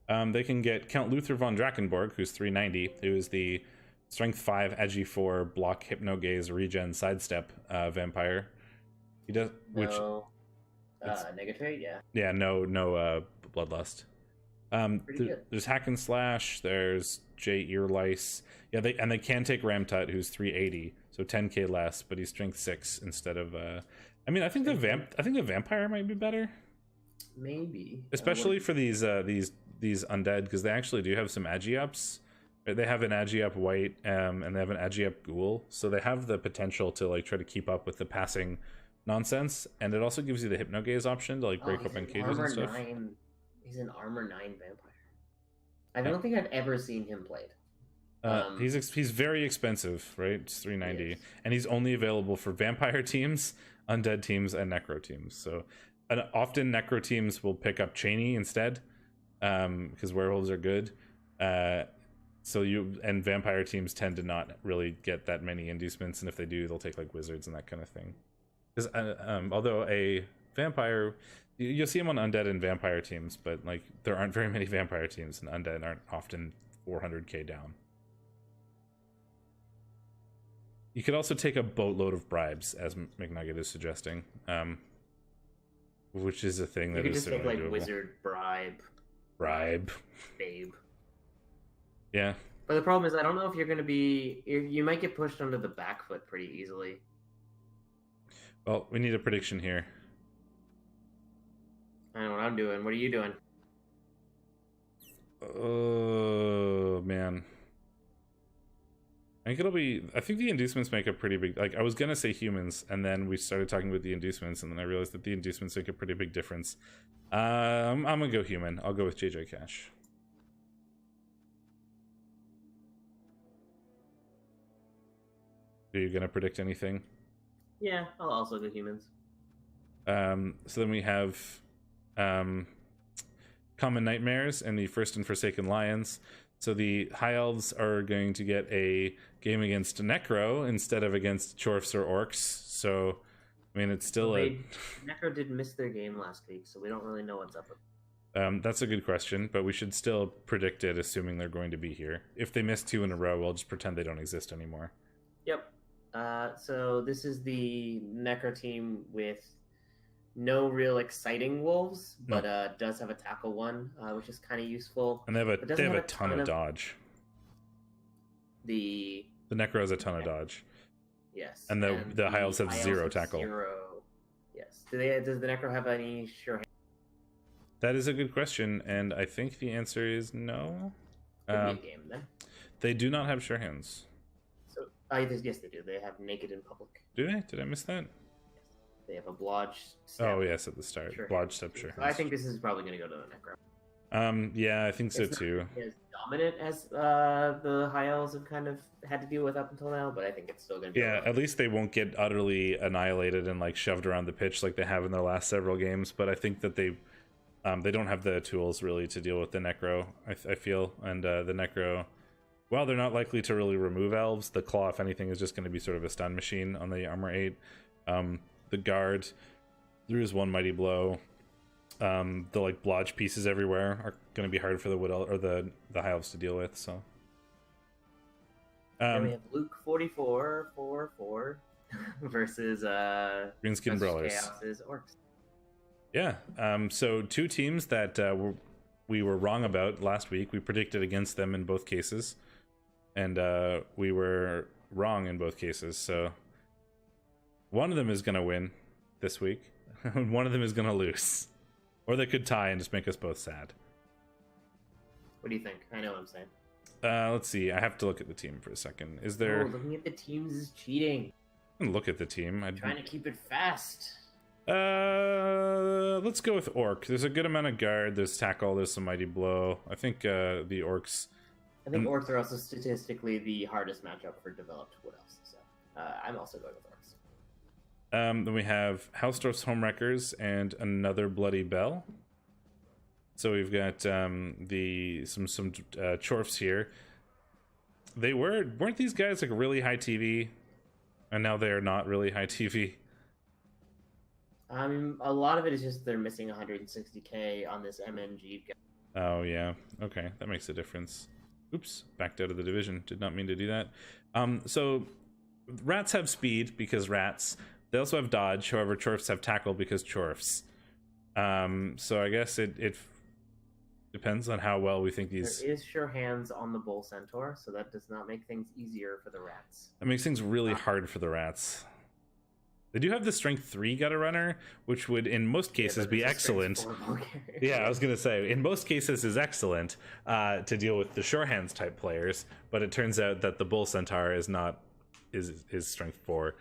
They can get Count Luther von Drakenborg, who's 390, who is the strength 5 Agi 4 block hypno gaze regen sidestep vampire. He does Negatory, yeah. Yeah, no bloodlust. There's Hack and Slash. There's J Earlice. Yeah, they can take Ramtut, who's 380, so 10k less, but he's strength 6 instead of. I think the vampire might be better. Maybe, especially for these Undead, because they actually do have some Agi ups. They have an Agi up white, and they have an Agi up ghoul, so they have the potential to like try to keep up with the passing nonsense, and it also gives you the hypno gaze option to like break open cages and stuff. He's an armor 9 vampire. I don't think I've ever seen him played. He's very expensive, right? It's 390, and he's only available for vampire teams, Undead teams, and Necro teams. So often Necro teams will pick up Cheney instead, because werewolves are good. And vampire teams tend to not really get that many inducements, and if they do, they'll take like wizards and that kind of thing. Because although a vampire. You'll see him on undead and vampire teams, but like there aren't very many vampire teams, and undead aren't often 400k down. You could also take a boatload of bribes, as McNugget is suggesting, which is a thing that you could is just take certainly like doable. wizard Bribe. babe. Yeah. But the problem is, I don't know if you're going to be. You might get pushed under the back foot pretty easily. Well, we need a prediction here. I know what I'm doing. What are you doing? Oh man. I think the inducements make a pretty big, like I was gonna say humans, and then we started talking about the inducements, and then I realized that the inducements make a pretty big difference. I'm gonna go human. I'll go with JJ Cash. Are you gonna predict anything? Yeah, I'll also go humans. So then we have Common Nightmares and the First and Forsaken Lions. So the High Elves are going to get a game against Necro instead of against Chorfs or Orcs. So, I mean, it's still Necro did miss their game last week, so we don't really know what's up with that's a good question, but we should still predict it, assuming they're going to be here. If they miss 2 in a row, we'll just pretend they don't exist anymore. Yep. So this is the Necro team with no real exciting wolves, but does have a tackle one, which is kind of useful. And they have a ton of dodge. The Necro has a ton of dodge. Yes. And the High Elves have 0 tackle. Yes. Does the Necro have any sure hands? That is a good question, and I think the answer is no. Could be a game then. They do not have sure hands. So yes, they do. They have naked in public. Do they? Did I miss that? They have a blodge. Oh yes, at the start. Sure. Blodge step sure. So I think this is probably going to go to the Necro. Yeah, I think so too. As dominant as the High Elves have kind of had to deal with up until now, but I think it's still going to be. Yeah, at least they won't get utterly annihilated and like shoved around the pitch like they have in their last several games. But I think that they don't have the tools really to deal with the Necro. I feel, and the Necro. While they're not likely to really remove elves, the claw, if anything, is just going to be sort of a stun machine on the armor 8. The guard, there is one mighty blow. The like blodge pieces everywhere are going to be hard for the wood or the High Elves to deal with. So we have Luke 44 versus Greenskin Brawlers. Chaos's Orcs. Yeah. So 2 teams that we were wrong about last week. We predicted against them in both cases, and we were wrong in both cases. So one of them is going to win this week, and one of them is going to lose. Or they could tie and just make us both sad. What do you think? I know what I'm saying. Let's see. I have to look at the team for a second. Is there... Oh, looking at the teams is cheating. I can look at the team. Trying to keep it fast. Let's go with Orc. There's a good amount of guard. There's tackle. There's some mighty blow. I think the Orcs... I think Orcs are also statistically the hardest matchup for developed Wood Elves. So I'm also going with Orcs. Then we have Hausdorff's Homewreckers and another Bloody Bell. So we've got some Chorfs here. Weren't these guys like really high TV, and now they are not really high TV. A lot of it is just they're missing 160k on this MNG. Oh yeah, okay, that makes a difference. Oops, backed out of the division. Did not mean to do that. So rats have speed because rats. They also have dodge. However, Chorfs have tackle because Chorfs. So I guess it depends on how well we think these. There is sure hands on the Bull Centaur, so that does not make things easier for the rats. That makes things really hard for the rats. They do have the strength 3 gutter runner, which would in most cases be excellent. Yeah, I was gonna say in most cases is excellent to deal with the sure hands type players, but it turns out that the Bull Centaur is not is strength 4.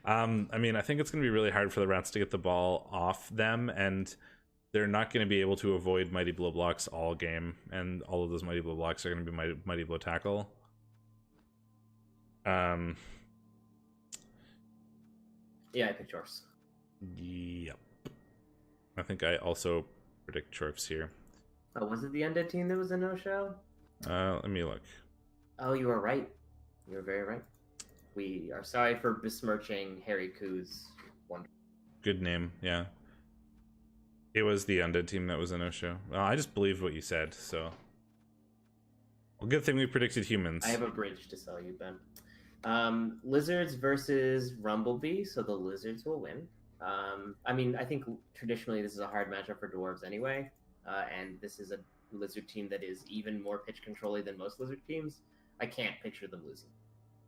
I mean, I think it's gonna be really hard for the rats to get the ball off them, and they're not going to be able to avoid mighty blow blocks all game, and all of those mighty blow blocks are going to be mighty blow tackle. Yeah, I picked Chorfs. Yep. I think I also predict Chorfs here. Oh, was it the Undead team that was a no-show? Let me look. Oh, you are right. You are very right. We are sorry for besmirching Harry Koo's wonder. Good name, yeah. It was the Undead team that was a no-show. Well, I just believed what you said, so. Well, good thing we predicted humans. I have a bridge to sell you, Ben. Lizards versus Rumblebee, so the lizards will win. I mean, I think traditionally this is a hard matchup for dwarves anyway, and this is a lizard team that is even more pitch control-y than most lizard teams. I can't picture them losing.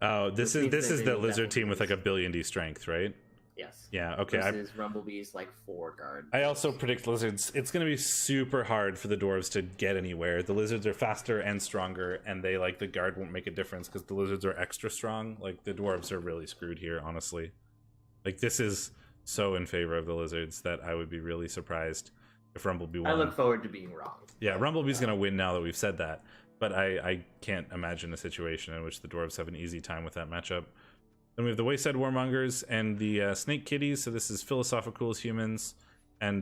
Oh, this is the lizard team with like a billion D strength, right? Yes. Yeah, okay. Versus Rumblebee's like 4 guard. I also predict lizards. It's going to be super hard for the dwarves to get anywhere. The lizards are faster and stronger, and they like the guard won't make a difference because the lizards are extra strong. Like the dwarves are really screwed here, honestly. Like this is so in favor of the lizards that I would be really surprised if Rumblebee won. I look forward to being wrong. Yeah, Rumblebee's going to win now that we've said that, but I can't imagine a situation in which the dwarves have an easy time with that matchup. Then we have the Wayside Warmongers and the Snake Kitties. So this is Philosophical's humans and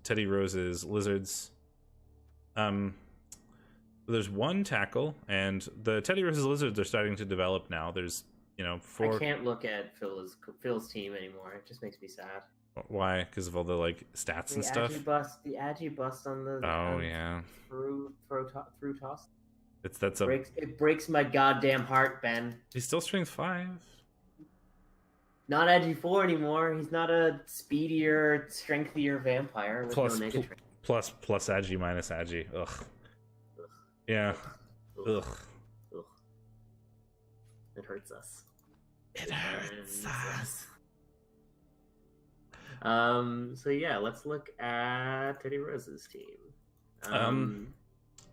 Teddy Rose's lizards. There's one tackle, and the Teddy Rose's lizards are starting to develop now. There's 4. I can't look at Phil's team anymore. It just makes me sad. Why? Because of all the like stats and stuff. The agi bust on the yeah. through toss. It breaks my goddamn heart, Ben. He's still strength 5. Not agi 4 anymore. He's not a speedier, strengthier vampire with no negative. Plus agi minus agi. Ugh. Yeah. Ugh. It hurts us. It hurts us. So yeah, let's look at Teddy Rose's team.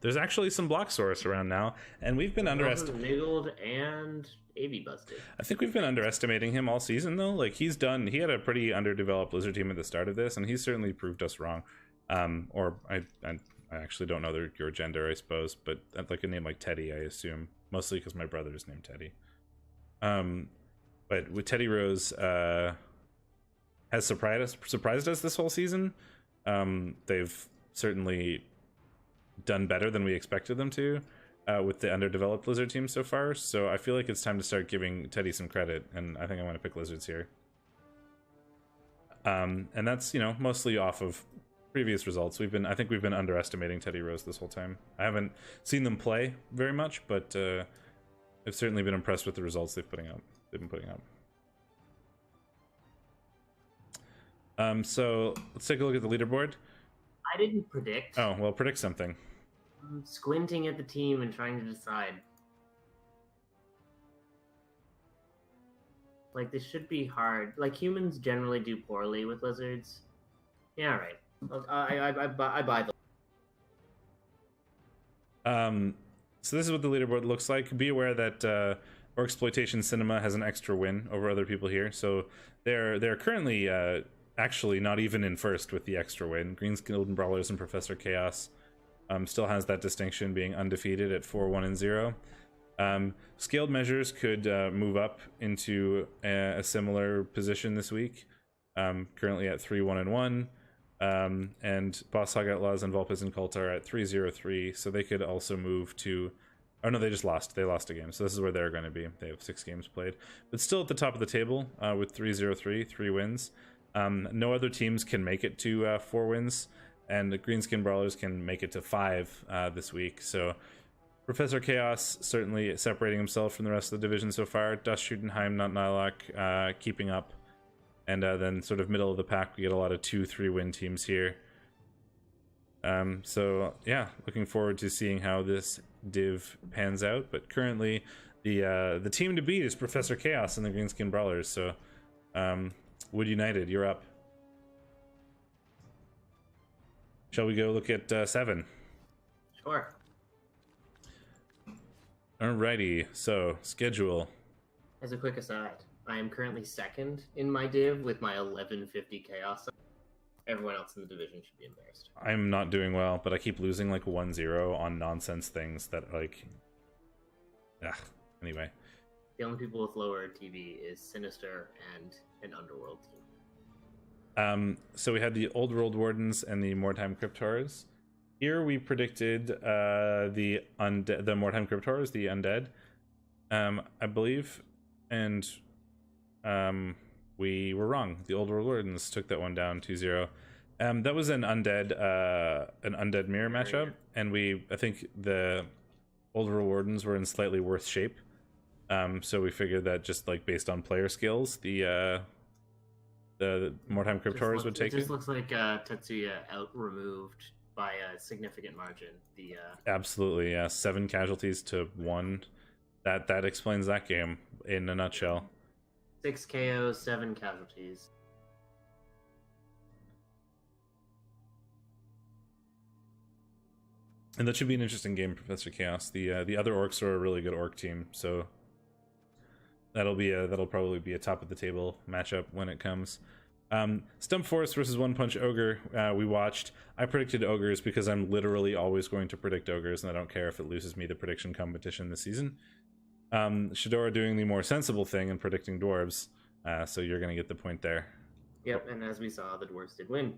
There's actually some Blocksaurus around now, and we've been underestimating. Niggled and AV busted. I think we've been underestimating him all season, though. Like he had a pretty underdeveloped lizard team at the start of this, and he's certainly proved us wrong. Or I actually don't know your gender, I suppose, but like a name like Teddy, I assume, mostly because my brother is named Teddy. But with Teddy Rose, has surprised us this whole season. They've certainly done better than we expected them to with the underdeveloped lizard team so far. So I feel like it's time to start giving Teddy some credit, and I think I'm going to pick lizards here. And that's mostly off of previous results. I think we've been underestimating Teddy Rose this whole time. I haven't seen them play very much, but I've certainly been impressed with the results they've been putting up. So let's take a look at the leaderboard. I didn't predict. Oh, well, predict something. I'm squinting at the team and trying to decide. Like, this should be hard. Like, humans generally do poorly with lizards. Yeah, all right. I buy the... So this is what the leaderboard looks like. Be aware that Orcsploitation Cinema has an extra win over other people here. So they're currently actually not even in first with the extra win. Green's Guild and Brawlers and Professor Chaos still has that distinction, being undefeated at 4-1-0. Scaled Measures could move up into a similar position this week, currently at 3-1-1. And Boss Hog Outlaws and Vulpes and Cult are at 3-0-3, so they could also move to... Oh no, they just lost. They lost a game, so this is where they're going to be. They have 6 games played, but still at the top of the table with 3-0-3, 3 wins. No other teams can make it to 4 wins, and the Greenskin Brawlers can make it to 5 this week. So Professor Chaos certainly separating himself from the rest of the division so far. Dust Schutenheim, Not Nylok keeping up. And then sort of middle of the pack, we get a lot of 2-3 win teams here. So yeah, looking forward to seeing how this div pans out. But currently, the team to beat is Professor Chaos and the Greenskin Brawlers. So Wood United, you're up. Shall we go look at 7? Sure. Alrighty, so schedule. As a quick aside, I am currently second in my div with my 1150 chaos. Everyone else in the division should be embarrassed. I'm not doing well, but I keep losing like 1-0 on nonsense things that like... Anyway. The only people with lower TV is Sinister and an Underworld team. So we had the Old World Wardens and the Mortime Crypt Horrors. Here we predicted the Mortime Crypt Horrors, the Undead, I believe, and we were wrong. The Old World Wardens took that one down 2-0. That was an undead mirror matchup, and I think the old Wardens were in slightly worse shape. So we figured that just like based on player skills, the Mordheim Cryptors would take it. It just looks like Tetsuya out removed by a significant margin. Absolutely, yeah, 7 casualties to 1. That explains that game in a nutshell. 6 KOs, 7 casualties. And that should be an interesting game, Professor Chaos. The other Orcs are a really good Orc team, so that'll probably be a top of the table matchup when it comes. Stump Force versus One Punch Ogre. We watched. I predicted Ogres because I'm literally always going to predict Ogres, and I don't care if it loses me the prediction competition this season. Shadorra doing the more sensible thing and predicting Dwarves, so you're going to get the point there. Yep, and as we saw, the Dwarves did win.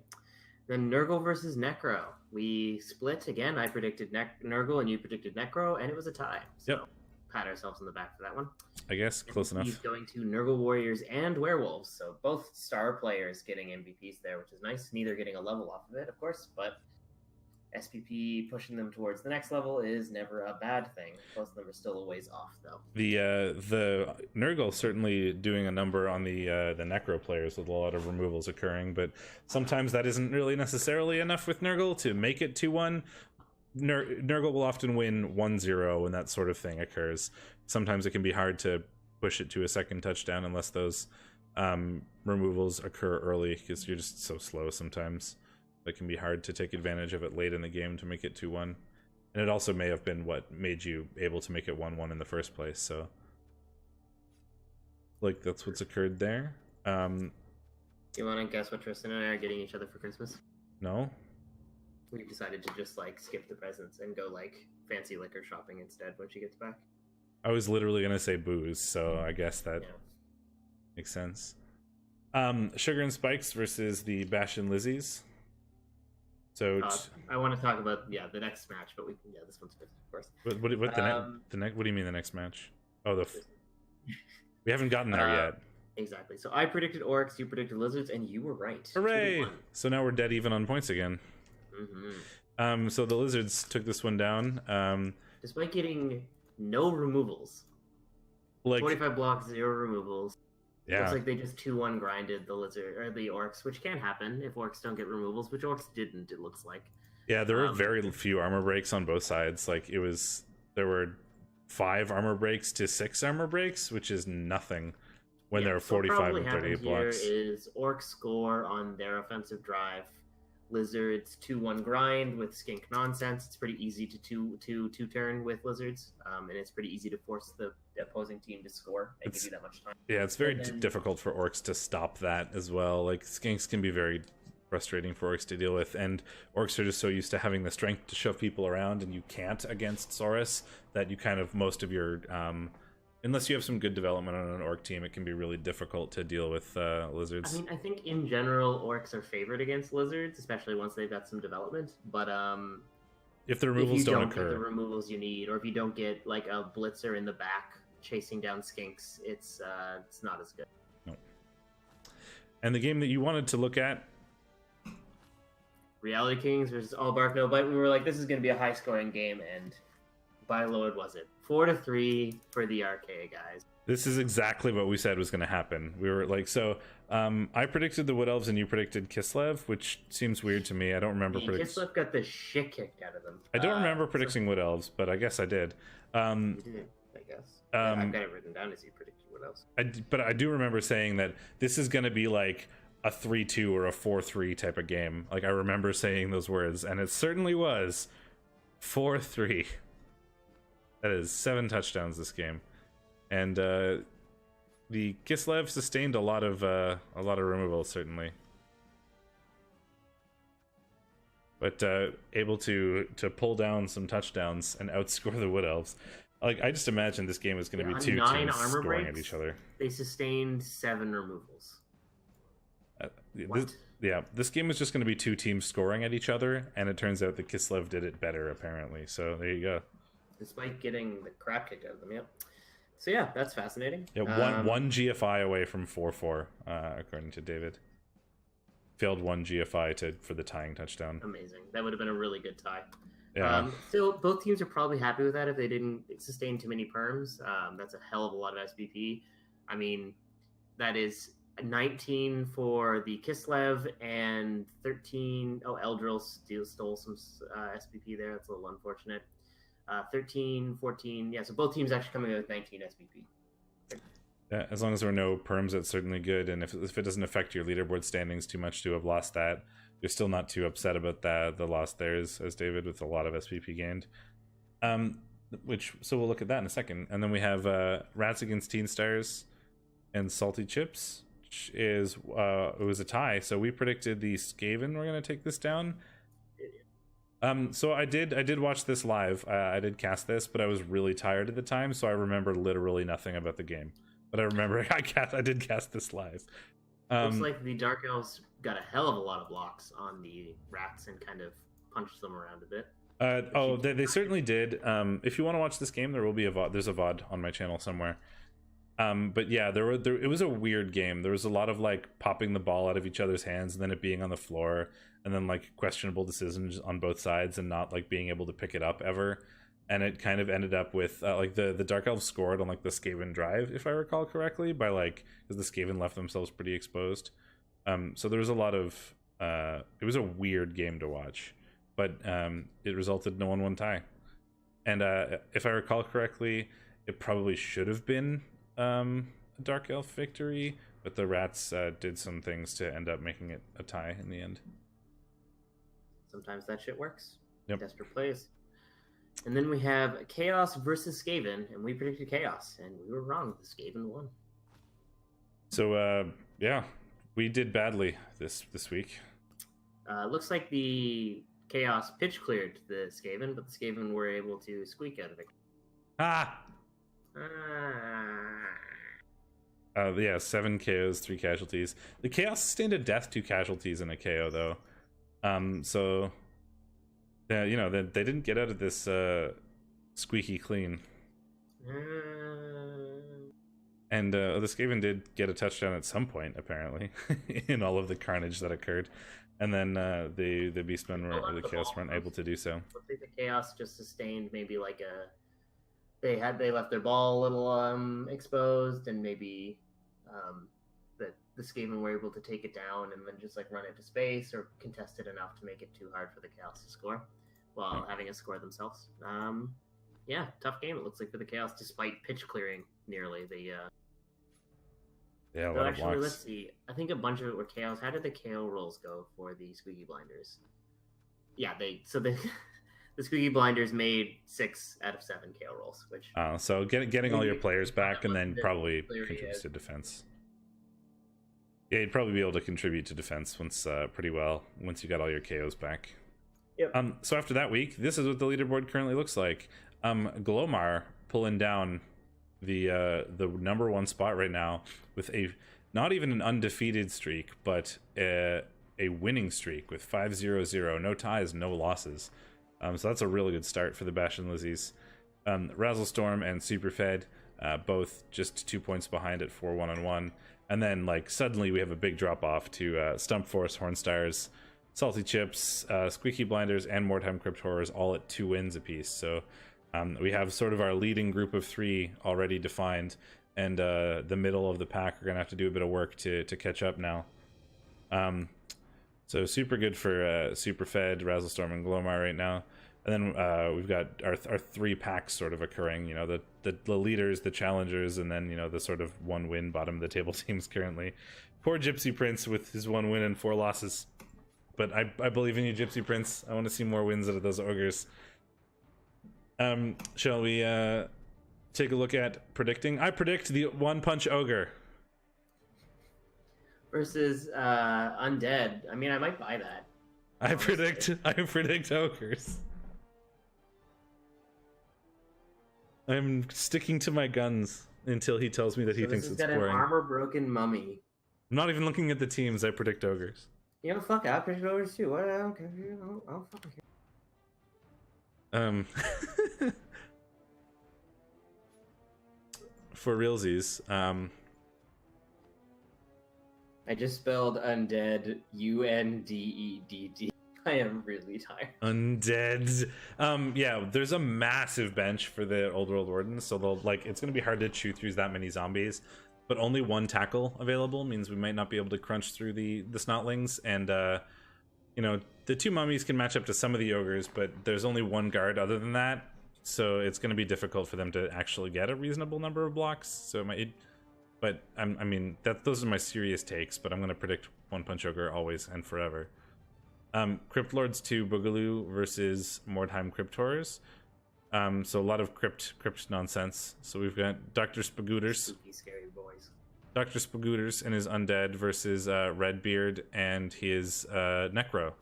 Then Nurgle versus Necro. We split again. I predicted Nurgle and you predicted Necro, and it was a tie. So yep. Pat ourselves on the back for that one. I guess close enough. He's going to Nurgle Warriors and Werewolves. So both star players getting MVPs there, which is nice. Neither getting a level off of it, of course, but SPP pushing them towards the next level is never a bad thing. Both of them are still a ways off, though. The Nurgle certainly doing a number on the Necro players with a lot of removals occurring, but sometimes that isn't really necessarily enough with Nurgle to make it 2-1. Nurgle will often win 1-0 when that sort of thing occurs. Sometimes it can be hard to push it to a second touchdown unless those removals occur early, because you're just so slow sometimes. It can be hard to take advantage of it late in the game to make it 2-1. And it also may have been what made you able to make it 1-1 in the first place, so like that's what's occurred there. You want to guess what Tristan and I are getting each other for Christmas? No? We decided to just like skip the presents and go like fancy liquor shopping instead when she gets back. I was literally gonna say booze, so I guess that makes sense. Sugar and Spikes versus the Bash and Lizzies. So I want to talk about the next match, but this one's first, of course. What do you mean the next match? Oh, we haven't gotten there yet. Exactly. So I predicted Orcs, you predicted Lizards, and you were right. Hooray! So now we're dead even on points again. Mm-hmm. So the Lizards took this one down. Despite getting no removals, like 25 blocks, 0 removals. Yeah. Looks like they just 2-1 grinded the Lizard or the Orcs, which can happen if Orcs don't get removals, which Orcs didn't. It looks like. Yeah, there were very few armor breaks on both sides. Like there were 5 armor breaks to 6 armor breaks, which is nothing when there are 45 and 38 blocks. Here is Orcs score on their offensive drive. Lizards 2-1 grind with skink nonsense. It's pretty easy to turn with Lizards, and it's pretty easy to force the opposing team to score and give you that much time. Yeah, it's very difficult for Orcs to stop that as well. Like skinks can be very frustrating for Orcs to deal with, and Orcs are just so used to having the strength to shove people around, and you can't against Saurus, that you kind of most of your unless you have some good development on an Orc team, it can be really difficult to deal with Lizards. I mean, I think in general, Orcs are favored against Lizards, especially once they've got some development. But if the removals don't occur, get the removals you need, or if you don't get like a blitzer in the back chasing down skinks, it's not as good. No. And the game that you wanted to look at, Reality Kings versus All Bark No Bite. We were like, this is going to be a high-scoring game, and by Lord was it. 4-3 for the RK guys. This is exactly what we said was going to happen. We were like, I predicted the Wood Elves and you predicted Kislev, which seems weird to me. I don't remember predicting. Kislev got the shit kicked out of them. I don't remember predicting Wood Elves, but I guess I did. You did, I guess. I've got it written down as you predicted Wood Elves. But I do remember saying that this is going to be like a 3-2 or a 4-3 type of game. Like, I remember saying those words, and it certainly was 4-3. That is 7 touchdowns this game, and the Kislev sustained a lot of removals certainly, but able to pull down some touchdowns and outscore the Wood Elves. Like, I just imagine this game is going to be 2 teams scoring at each other. They sustained 7 removals. This game was just going to be 2 teams scoring at each other, and it turns out that Kislev did it better apparently. So there you go. Despite getting the crap kicked out of them, yep. So yeah, that's fascinating. Yeah, one GFI away from 4-4, according to David. Amazing. one GFI for the tying touchdown. Amazing. That would have been a really good tie. Yeah. Still, both teams are probably happy with that if they didn't sustain too many perms. That's a hell of a lot of SPP. I mean, that is 19 for the Kislev and 13. Oh, Eldril stole some SPP there. That's a little unfortunate. 13, 14. Yeah, so both teams actually coming in with 19 SPP. Yeah, as long as there are no perms, that's certainly good. And if it doesn't affect your leaderboard standings too much to have lost that, you're still not too upset about the loss there, as David, with a lot of SPP gained. So we'll look at that in a second. And then we have Rats against Teen Stars and Salty Chips, which is it was a tie. So we predicted the Skaven were going to take this down. So I did watch this live. I did cast this, but I was really tired at the time, so I remember literally nothing about the game. But I remember I did cast this live. Looks like the Dark Elves got a hell of a lot of blocks on the Rats and kind of punched them around a bit. They certainly did. If you want to watch this game, there will be a VOD. There's a VOD on my channel somewhere. But yeah, it was a weird game. There was a lot of like popping the ball out of each other's hands and then it being on the floor, and then like questionable decisions on both sides and not like being able to pick it up ever. And it kind of ended up with like the Dark Elves scored on like the Skaven drive, if I recall correctly, by like, because the Skaven left themselves pretty exposed. So there was a lot of it was a weird game to watch, but it resulted in a 1-1 tie. And if I recall correctly, it probably should have been a Dark Elf victory, but the Rats did some things to end up making it a tie in the end. Sometimes that shit works. Yep. Desperate plays. And then we have Chaos versus Skaven, and we predicted Chaos, and we were wrong. The Skaven won. So yeah, we did badly this week. Looks like the Chaos pitch cleared the Skaven, but the Skaven were able to squeak out of it. Yeah, 7 KOs, 3 casualties. The Chaos sustained a death, 2 casualties in a KO though. So yeah, you know, they didn't get out of this squeaky clean. And the Skaven did get a touchdown at some point, apparently, in all of the carnage that occurred. And then the Beastmen or the Chaos weren't able to do so. I think the Chaos just sustained maybe like they left their ball a little exposed, and maybe the Skaven were able to take it down and then just like run into space or contest it enough to make it too hard for the Chaos to score while having a score themselves. Yeah, tough game it looks like for the Chaos, despite pitch clearing nearly. Yeah, a lot of actually, blocks. let's see. I think a bunch of it were KOs. How did the KO rolls go for the Squeaky Blinders? Yeah, the Squeaky Blinders made 6 out of 7 KO rolls, which So getting all your players back and then probably contributes to defense. Yeah, you'd probably be able to contribute to defense pretty well once you got all your KOs back. Yep. So after that week, this is what the leaderboard currently looks like. Glomar pulling down the #1 spot right now with not even an undefeated streak, but a winning streak with 5-0-0, no ties, no losses. So that's a really good start for the Bastion Lizzies. Razzlestorm and Superfed both just 2 points behind at 4-1-1. And then like suddenly we have a big drop off to Stump Force, Hornstars, Salty Chips, Squeaky Blinders, and Mordheim Crypt Horrors all at 2 wins apiece. So we have sort of our leading group of 3 already defined, and the middle of the pack are gonna have to do a bit of work to catch up now. So super good for Superfed, Razzlestorm, and Glomar right now. And then we've got our 3 packs sort of occurring, you know, the leaders, the challengers, and then, you know, the sort of 1 win bottom of the table teams currently. Poor Gypsy Prince with his 1 win and 4 losses. But I believe in you, Gypsy Prince. I want to see more wins out of those Ogres. Shall we take a look at predicting? I predict the One Punch Ogre versus Undead. I mean, I might buy that. I predict Ogres. I'm sticking to my guns until he tells me that he thinks it's boring. This has got an armor-broken mummy. I'm not even looking at the teams. I predict Ogres. You know, fuck, I predict Ogres too. What? I don't care. I don't fucking care. For realsies, I just spelled Undead Undeedd. I am really tired. Undead. Yeah, there's a massive bench for the Old World Wardens, so they'll like it's gonna be hard to chew through that many zombies. But only one tackle available means we might not be able to crunch through the snotlings, and you know, the two mummies can match up to some of the ogres, but there's only one guard other than that, so it's going to be difficult for them to actually get a reasonable number of blocks. So it might, but I mean, those are my serious takes, but I'm going to predict One Punch Ogre always and forever. Crypt Lords 2 Boogaloo versus Mordheim Crypt Horrors. So a lot of crypt nonsense. So we've got Dr. Spagooters. Spooky, scary boys. Dr. Spagooters and his Undead versus Redbeard and his Necro.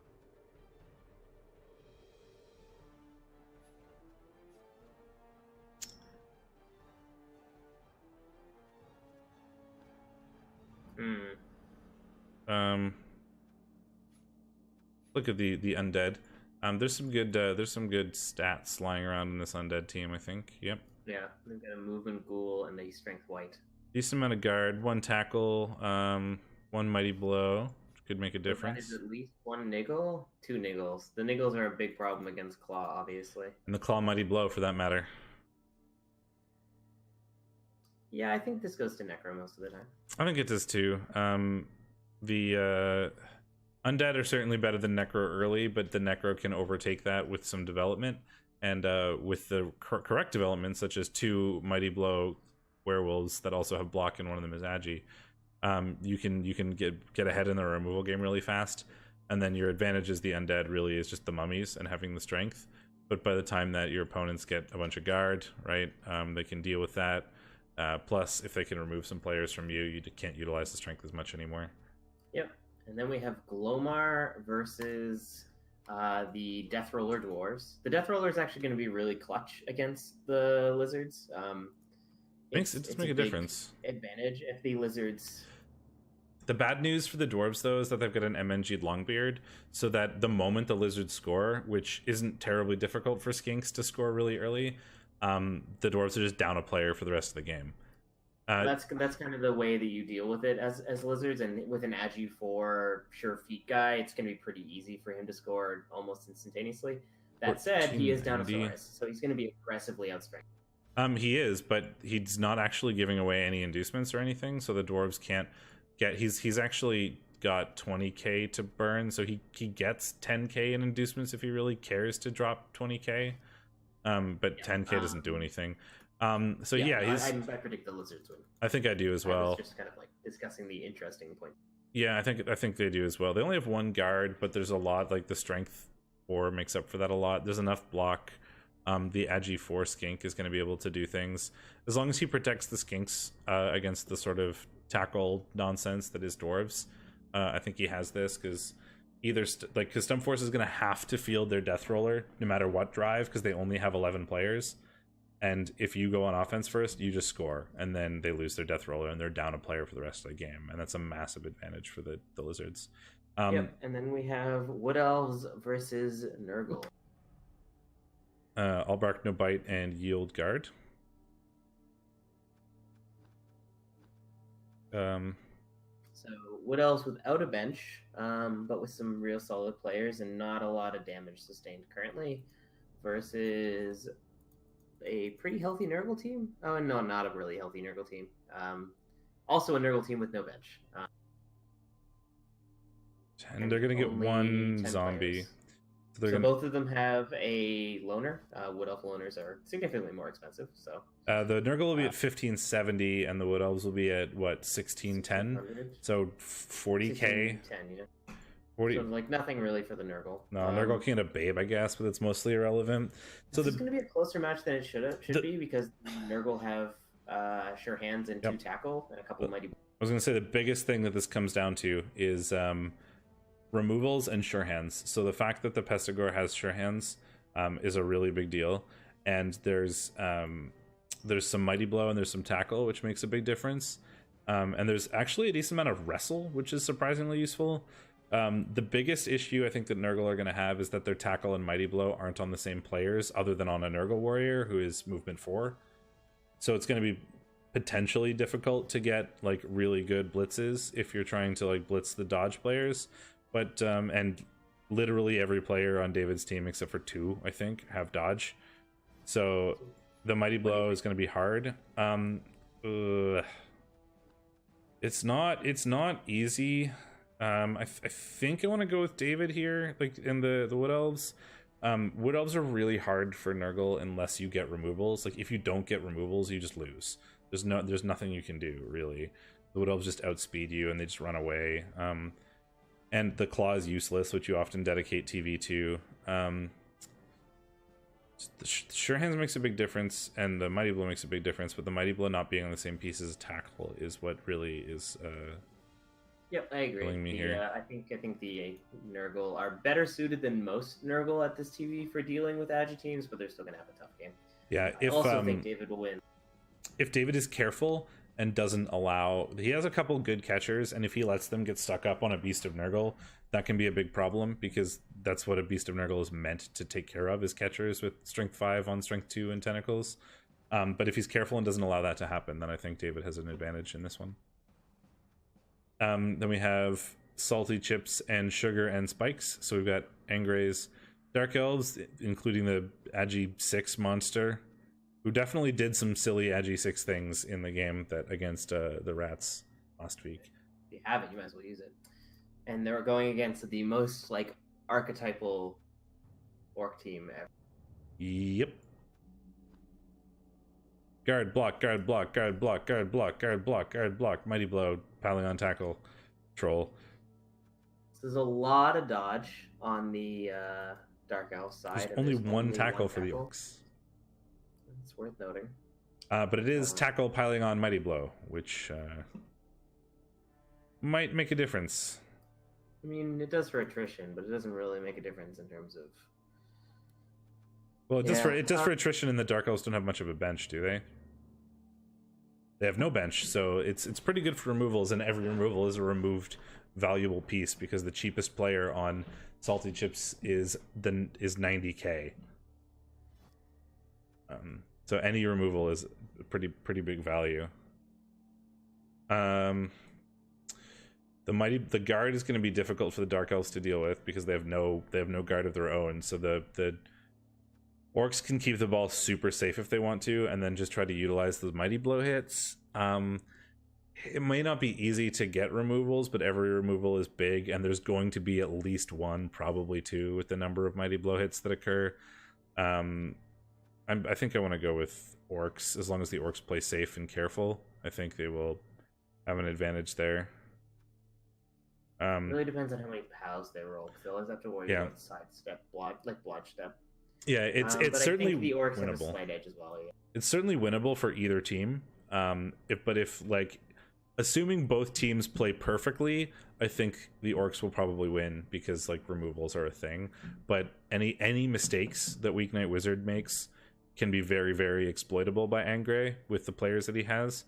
Look at the Undead. There's some good stats lying around in this Undead team, I think. Yep. Yeah, they've got a movement ghoul and a strength white. Decent amount of guard, one tackle, one mighty blow, which could make a difference. At least one niggle, two niggles. The niggles are a big problem against claw, obviously. And the claw mighty blow, for that matter. Yeah, I think this goes to Necro most of the time. I think it does too. The Undead are certainly better than Necro early, but the Necro can overtake that with some development. And with the correct development, such as two mighty blow werewolves that also have block, and one of them is agi, you can get ahead in the removal game really fast. And then your advantage as the Undead really is just the mummies and having the strength. But by the time that your opponents get a bunch of guard, right, they can deal with that. Plus, if they can remove some players from you, you can't utilize the strength as much anymore. Yep. And then we have Glomar versus the Death Roller Dwarves. The Death Roller is actually going to be really clutch against the lizards. It does make a difference. Advantage if the lizards. The bad news for the dwarves, though, is that they've got an MNG'd Longbeard, so that the moment the lizards score, which isn't terribly difficult for skinks to score really early, the dwarves are just down a player for the rest of the game. That's kind of the way that you deal with it as lizards, and with an Agi 4 sure feet guy, it's going to be pretty easy for him to score almost instantaneously. That said, he is down a Saurus, so he's going to be aggressively outstrengthened. He is, but he's not actually giving away any inducements or anything, so the dwarves can't get. He's actually got 20k to burn, so he gets 10k in inducements if he really cares to drop 20k. But 10k doesn't do anything. I predict the lizards win. I think I do as well. I was just kind of like discussing the interesting point. Yeah, I think they do as well. They only have one guard, but there's a lot, like the strength 4 makes up for that a lot. There's enough block. The Agi 4 skink is going to be able to do things as long as he protects the skinks against the sort of tackle nonsense that is dwarves. I think he has this because because Stump Force is going to have to field their Death Roller no matter what drive, because they only have 11 players. And if you go on offense first, you just score, and then they lose their Death Roller, and they're down a player for the rest of the game, and that's a massive advantage for the lizards. And then we have Wood Elves versus Nurgle. All Bark, No Bite, and Yield Guard. So Wood Elves without a bench, but with some real solid players and not a lot of damage sustained currently, versus a pretty healthy Nurgle team. Oh no, not a really healthy Nurgle team. Also a Nurgle team with no bench. And they're going to get one zombie. So both of them have a loner. Wood Elf loners are significantly more expensive. So the Nurgle will be at 1570, and the Wood Elves will be at what, 1610? So 40k. 10, yeah. 40. So like nothing really for the Nurgle. No, Nurgle can get a babe, I guess, but it's mostly irrelevant. So this is going to be a closer match than it should be, because Nurgle have sure hands and 2 tackle and a couple of mighty. I was going to say the biggest thing that this comes down to is removals and sure hands. So the fact that the Pestigore has sure hands is a really big deal, and there's some mighty blow and there's some tackle, which makes a big difference. And there's actually a decent amount of wrestle, which is surprisingly useful. The biggest issue I think that Nurgle are going to have is that their tackle and mighty blow aren't on the same players, other than on a Nurgle warrior who is movement 4. So it's going to be potentially difficult to get like really good blitzes if you're trying to like blitz the dodge players, but and literally every player on David's team except for 2, I think, have dodge, so the mighty blow is going to be hard. It's not easy. I think I want to go with David here, like in the Wood Elves. Wood Elves are really hard for Nurgle unless you get removals. Like if you don't get removals, you just lose. There's nothing you can do really. The Wood Elves just outspeed you and they just run away. And the Claw is useless, which you often dedicate TV to. The Sure Hands makes a big difference, and the Mighty Blow makes a big difference, but the Mighty Blow not being on the same piece as Tackle is what really is Yep, I agree. killing me here. I think the Nurgle are better suited than most Nurgle at this TV for dealing with agi teams, but they're still gonna have a tough game. Yeah, I also think David will win. If David is careful and doesn't allow, he has a couple good catchers, and if he lets them get stuck up on a Beast of Nurgle, that can be a big problem, because that's what a Beast of Nurgle is meant to take care of, is catchers with strength 5 on strength 2 and tentacles. But if he's careful and doesn't allow that to happen, then I think David has an advantage in this one. Then we have Salty Chips and Sugar and Spikes. So we've got Angre's Dark Elves, including the Agi 6 monster, who definitely did some silly Agi 6 things in the game that against the Rats last week. If you have it, you might as well use it. And they're going against the most like archetypal orc team ever. Yep. Guard, block, guard, block, guard, block, guard, block, guard, block, guard, block, mighty blow, piling on tackle, troll. So there's a lot of dodge on the Dark Elf side. There's only one tackle for the Orcs. It's worth noting. But it is tackle piling on mighty blow, which might make a difference. I mean, it does for attrition, but it doesn't really make a difference in terms of. Well, it does for attrition, and the Dark Elves don't have much of a bench, do they? They have no bench, so it's pretty good for removals, and every removal is a removed valuable piece, because the cheapest player on Salty Chips is 90k. So any removal is a pretty big value. The guard is going to be difficult for the Dark Elves to deal with, because they have no guard of their own. So the Orcs can keep the ball super safe if they want to, and then just try to utilize those mighty blow hits. It may not be easy to get removals, but every removal is big, and there's going to be at least one, probably two, with the number of mighty blow hits that occur. I think I want to go with Orcs, as long as the Orcs play safe and careful. I think they will have an advantage there. It really depends on how many pals they roll, because they always have to worry about sidestep, blodge step. Yeah, it's certainly I think the Orcs winnable. have a slight edge as well. Yeah. It's certainly winnable for either team. If like, assuming both teams play perfectly, I think the Orcs will probably win, because like removals are a thing. But any mistakes that Weeknight Wizard makes can be very, very exploitable by Angre with the players that he has.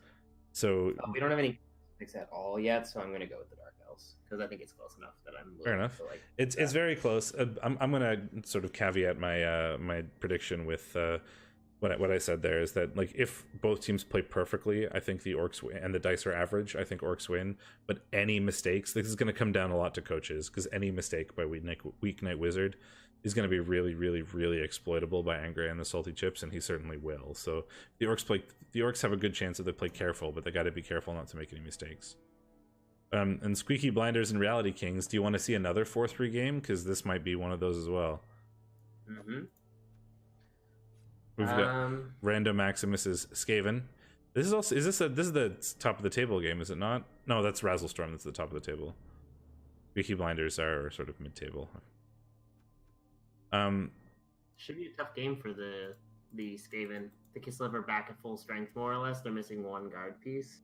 So we don't have any mistakes at all yet, so I'm going to go with the Dark Elves, because I think it's close enough that I'm fair enough. To, like, it's very close. I'm going to sort of caveat my my prediction with what I said there, is that like if both teams play perfectly, I think the Orcs win, and the dice are average, I think Orcs win. But any mistakes, this is going to come down a lot to coaches, because any mistake by Weeknight Wizard is going to be really, really, really exploitable by Angre and the Salty Chips, and he certainly will. So the Orcs have a good chance if they play careful, but they got to be careful not to make any mistakes. And Squeaky Blinders and Reality Kings, do you want to see another 4-3 game? Because this might be one of those as well. Mm-hmm. We've got Random Maximus's Skaven. This is the top of the table game, is it not? No, that's Razzlestorm. That's the top of the table. Squeaky Blinders are sort of mid-table. Should be a tough game for the Skaven. The Kislev are back at full strength, more or less. They're missing one guard piece.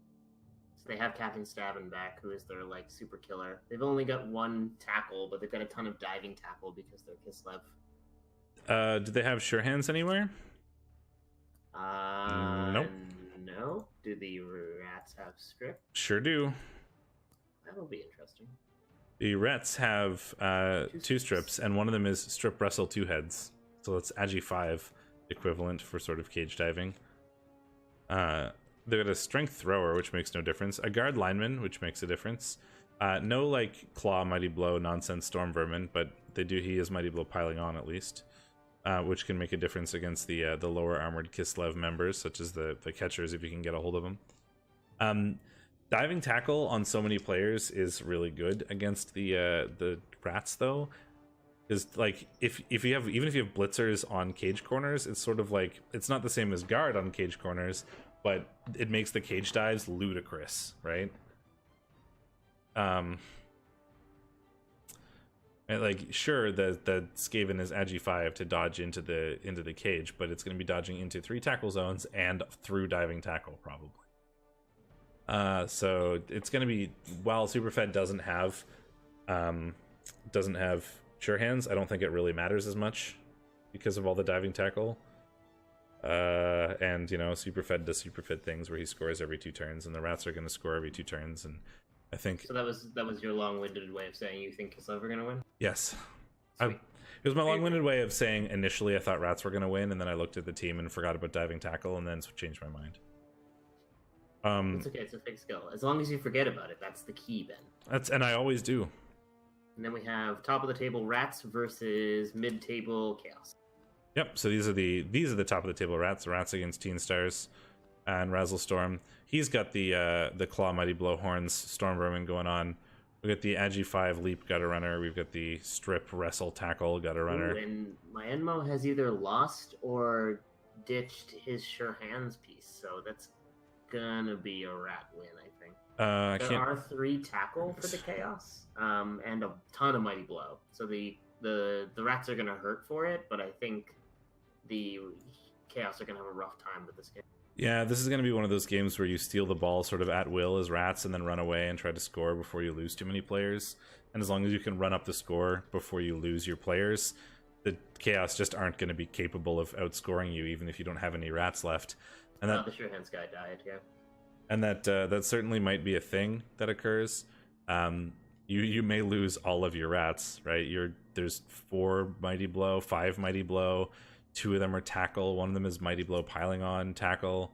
So they have Captain Stabin back, who is their like super killer. They've only got one tackle, but they've got a ton of diving tackle because they're Kislev. Do they have Sure Hands anywhere? Nope. No. Do the Rats have Strip? Sure do. That'll be interesting. The Rats have two strips, and one of them is Strip Wrestle 2 heads. So that's Agi 5 equivalent for sort of cage diving. They got a strength thrower, which makes no difference. A guard lineman, which makes a difference. No like claw, mighty blow, nonsense storm vermin, but he is mighty blow piling on at least, which can make a difference against the lower armored Kislev members, such as the catchers if you can get a hold of them. Diving tackle on so many players is really good against the rats though, because like if you have blitzers on cage corners, it's sort of like it's not the same as guard on cage corners, but it makes the cage dives ludicrous, right? And like sure the Skaven is agi 5 to dodge into the cage, but it's going to be dodging into 3 tackle zones and through diving tackle probably. So it's going to be, while Superfed doesn't have sure hands, I don't think it really matters as much because of all the diving tackle. And you know, Superfed does Superfed things where he scores every 2 turns, and the rats are going to score every 2 turns, and I think so. That was your long-winded way of saying you think Kislev are going to win? Yes. It was my long-winded way of saying initially I thought rats were going to win, and then I looked at the team and forgot about diving tackle, and then changed my mind. It's okay. It's a fixed skill. As long as you forget about it, that's the key, Ben. And I always do. And then we have top of the table rats versus mid-table chaos. Yep. So these are the top of the table rats. The rats against Teen Stars and Razzlestorm. He's got the claw mighty blow horns storm vermin going on. We got the agi 5 leap gutter runner. We've got the strip wrestle tackle gutter runner. Ooh, and my Enmo has either lost or ditched his sure hands piece, so that's gonna be a rat win, I think. There are 3 tackle for the chaos, and a ton of mighty blow. So the rats are gonna hurt for it, but I think the chaos are gonna have a rough time with this game. Yeah, this is going to be one of those games where you steal the ball sort of at will as rats and then run away and try to score before you lose too many players. And as long as you can run up the score before you lose your players, the chaos just aren't going to be capable of outscoring you, even if you don't have any rats left. And that the sure hands guy died, yeah. And that certainly might be a thing that occurs. You may lose all of your rats, right? There's 4 mighty blow, 5 mighty blow. 2 of them are tackle. 1 of them is mighty blow piling on tackle.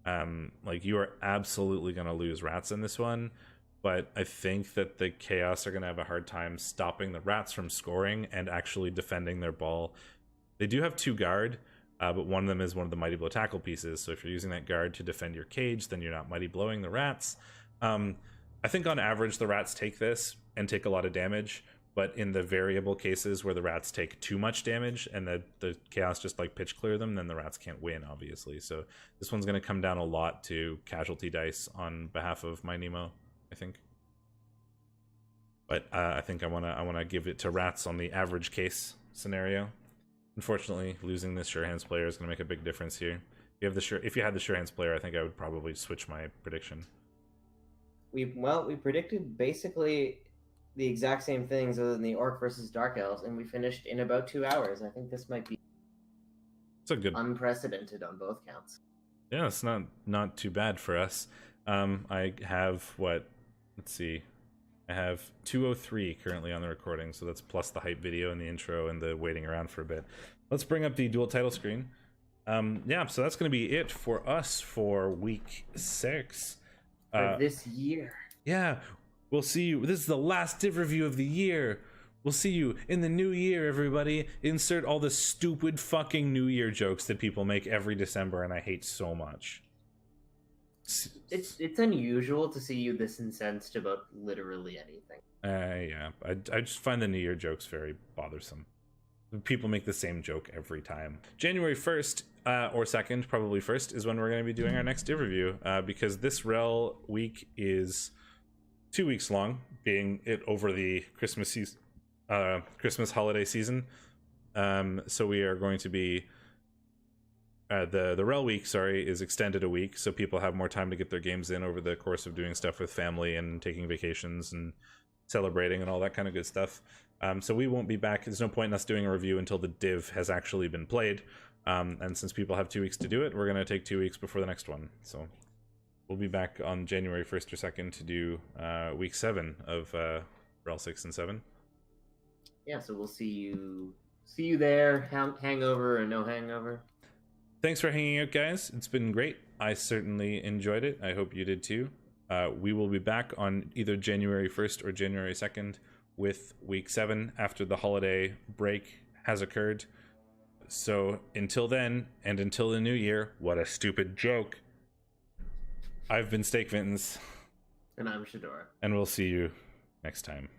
Like you are absolutely going to lose rats in this one, but I think that the chaos are going to have a hard time stopping the rats from scoring and actually defending their ball. They do have 2 guard, but one of them is one of the mighty blow tackle pieces. So if you're using that guard to defend your cage, then you're not mighty blowing the rats. I think on average the rats take this and take a lot of damage. But in the variable cases where the rats take too much damage and the chaos just like pitch clear them, then the rats can't win, obviously. So this one's going to come down a lot to casualty dice on behalf of my Nemo, I think. But I think I want to give it to rats on the average case scenario. Unfortunately, losing this sure hands player is going to make a big difference here. If you had the sure hands player, I think I would probably switch my prediction. We predicted basically the exact same things other than the Orc versus Dark Elves, and we finished in about 2 hours. I think this might be unprecedented on both counts. Yeah, it's not too bad for us. I have let's see. I have 2:03 currently on the recording, so that's plus the hype video and the intro and the waiting around for a bit. Let's bring up the dual title screen. Yeah, so that's going to be it for us for week 6. For this year. Yeah. We'll see you. This is the last div review of the year. We'll see you in the new year, everybody. Insert all the stupid fucking New Year jokes that people make every December, and I hate so much. It's unusual to see you this incensed about literally anything. Yeah. I just find the New Year jokes very bothersome. People make the same joke every time. January 1st, or 2nd, probably 1st, is when we're going to be doing our next div review, because this REL week is 2 weeks long, being it over the Christmas holiday season. So we are going to be the REL week, is extended a week, so people have more time to get their games in over the course of doing stuff with family and taking vacations and celebrating and all that kind of good stuff. So we won't be back. There's no point in us doing a review until the div has actually been played. And since people have 2 weeks to do it, we're going to take 2 weeks before the next one. So we'll be back on January 1st or 2nd to do week 7 of REL 6 and 7. Yeah, so we'll see you there, hangover or no hangover. Thanks for hanging out, guys. It's been great. I certainly enjoyed it. I hope you did too. We will be back on either January 1st or January 2nd with week 7 after the holiday break has occurred. So until then, and until the new year, what a stupid joke. I've been Steakmittens. And I'm Shadorra. And we'll see you next time.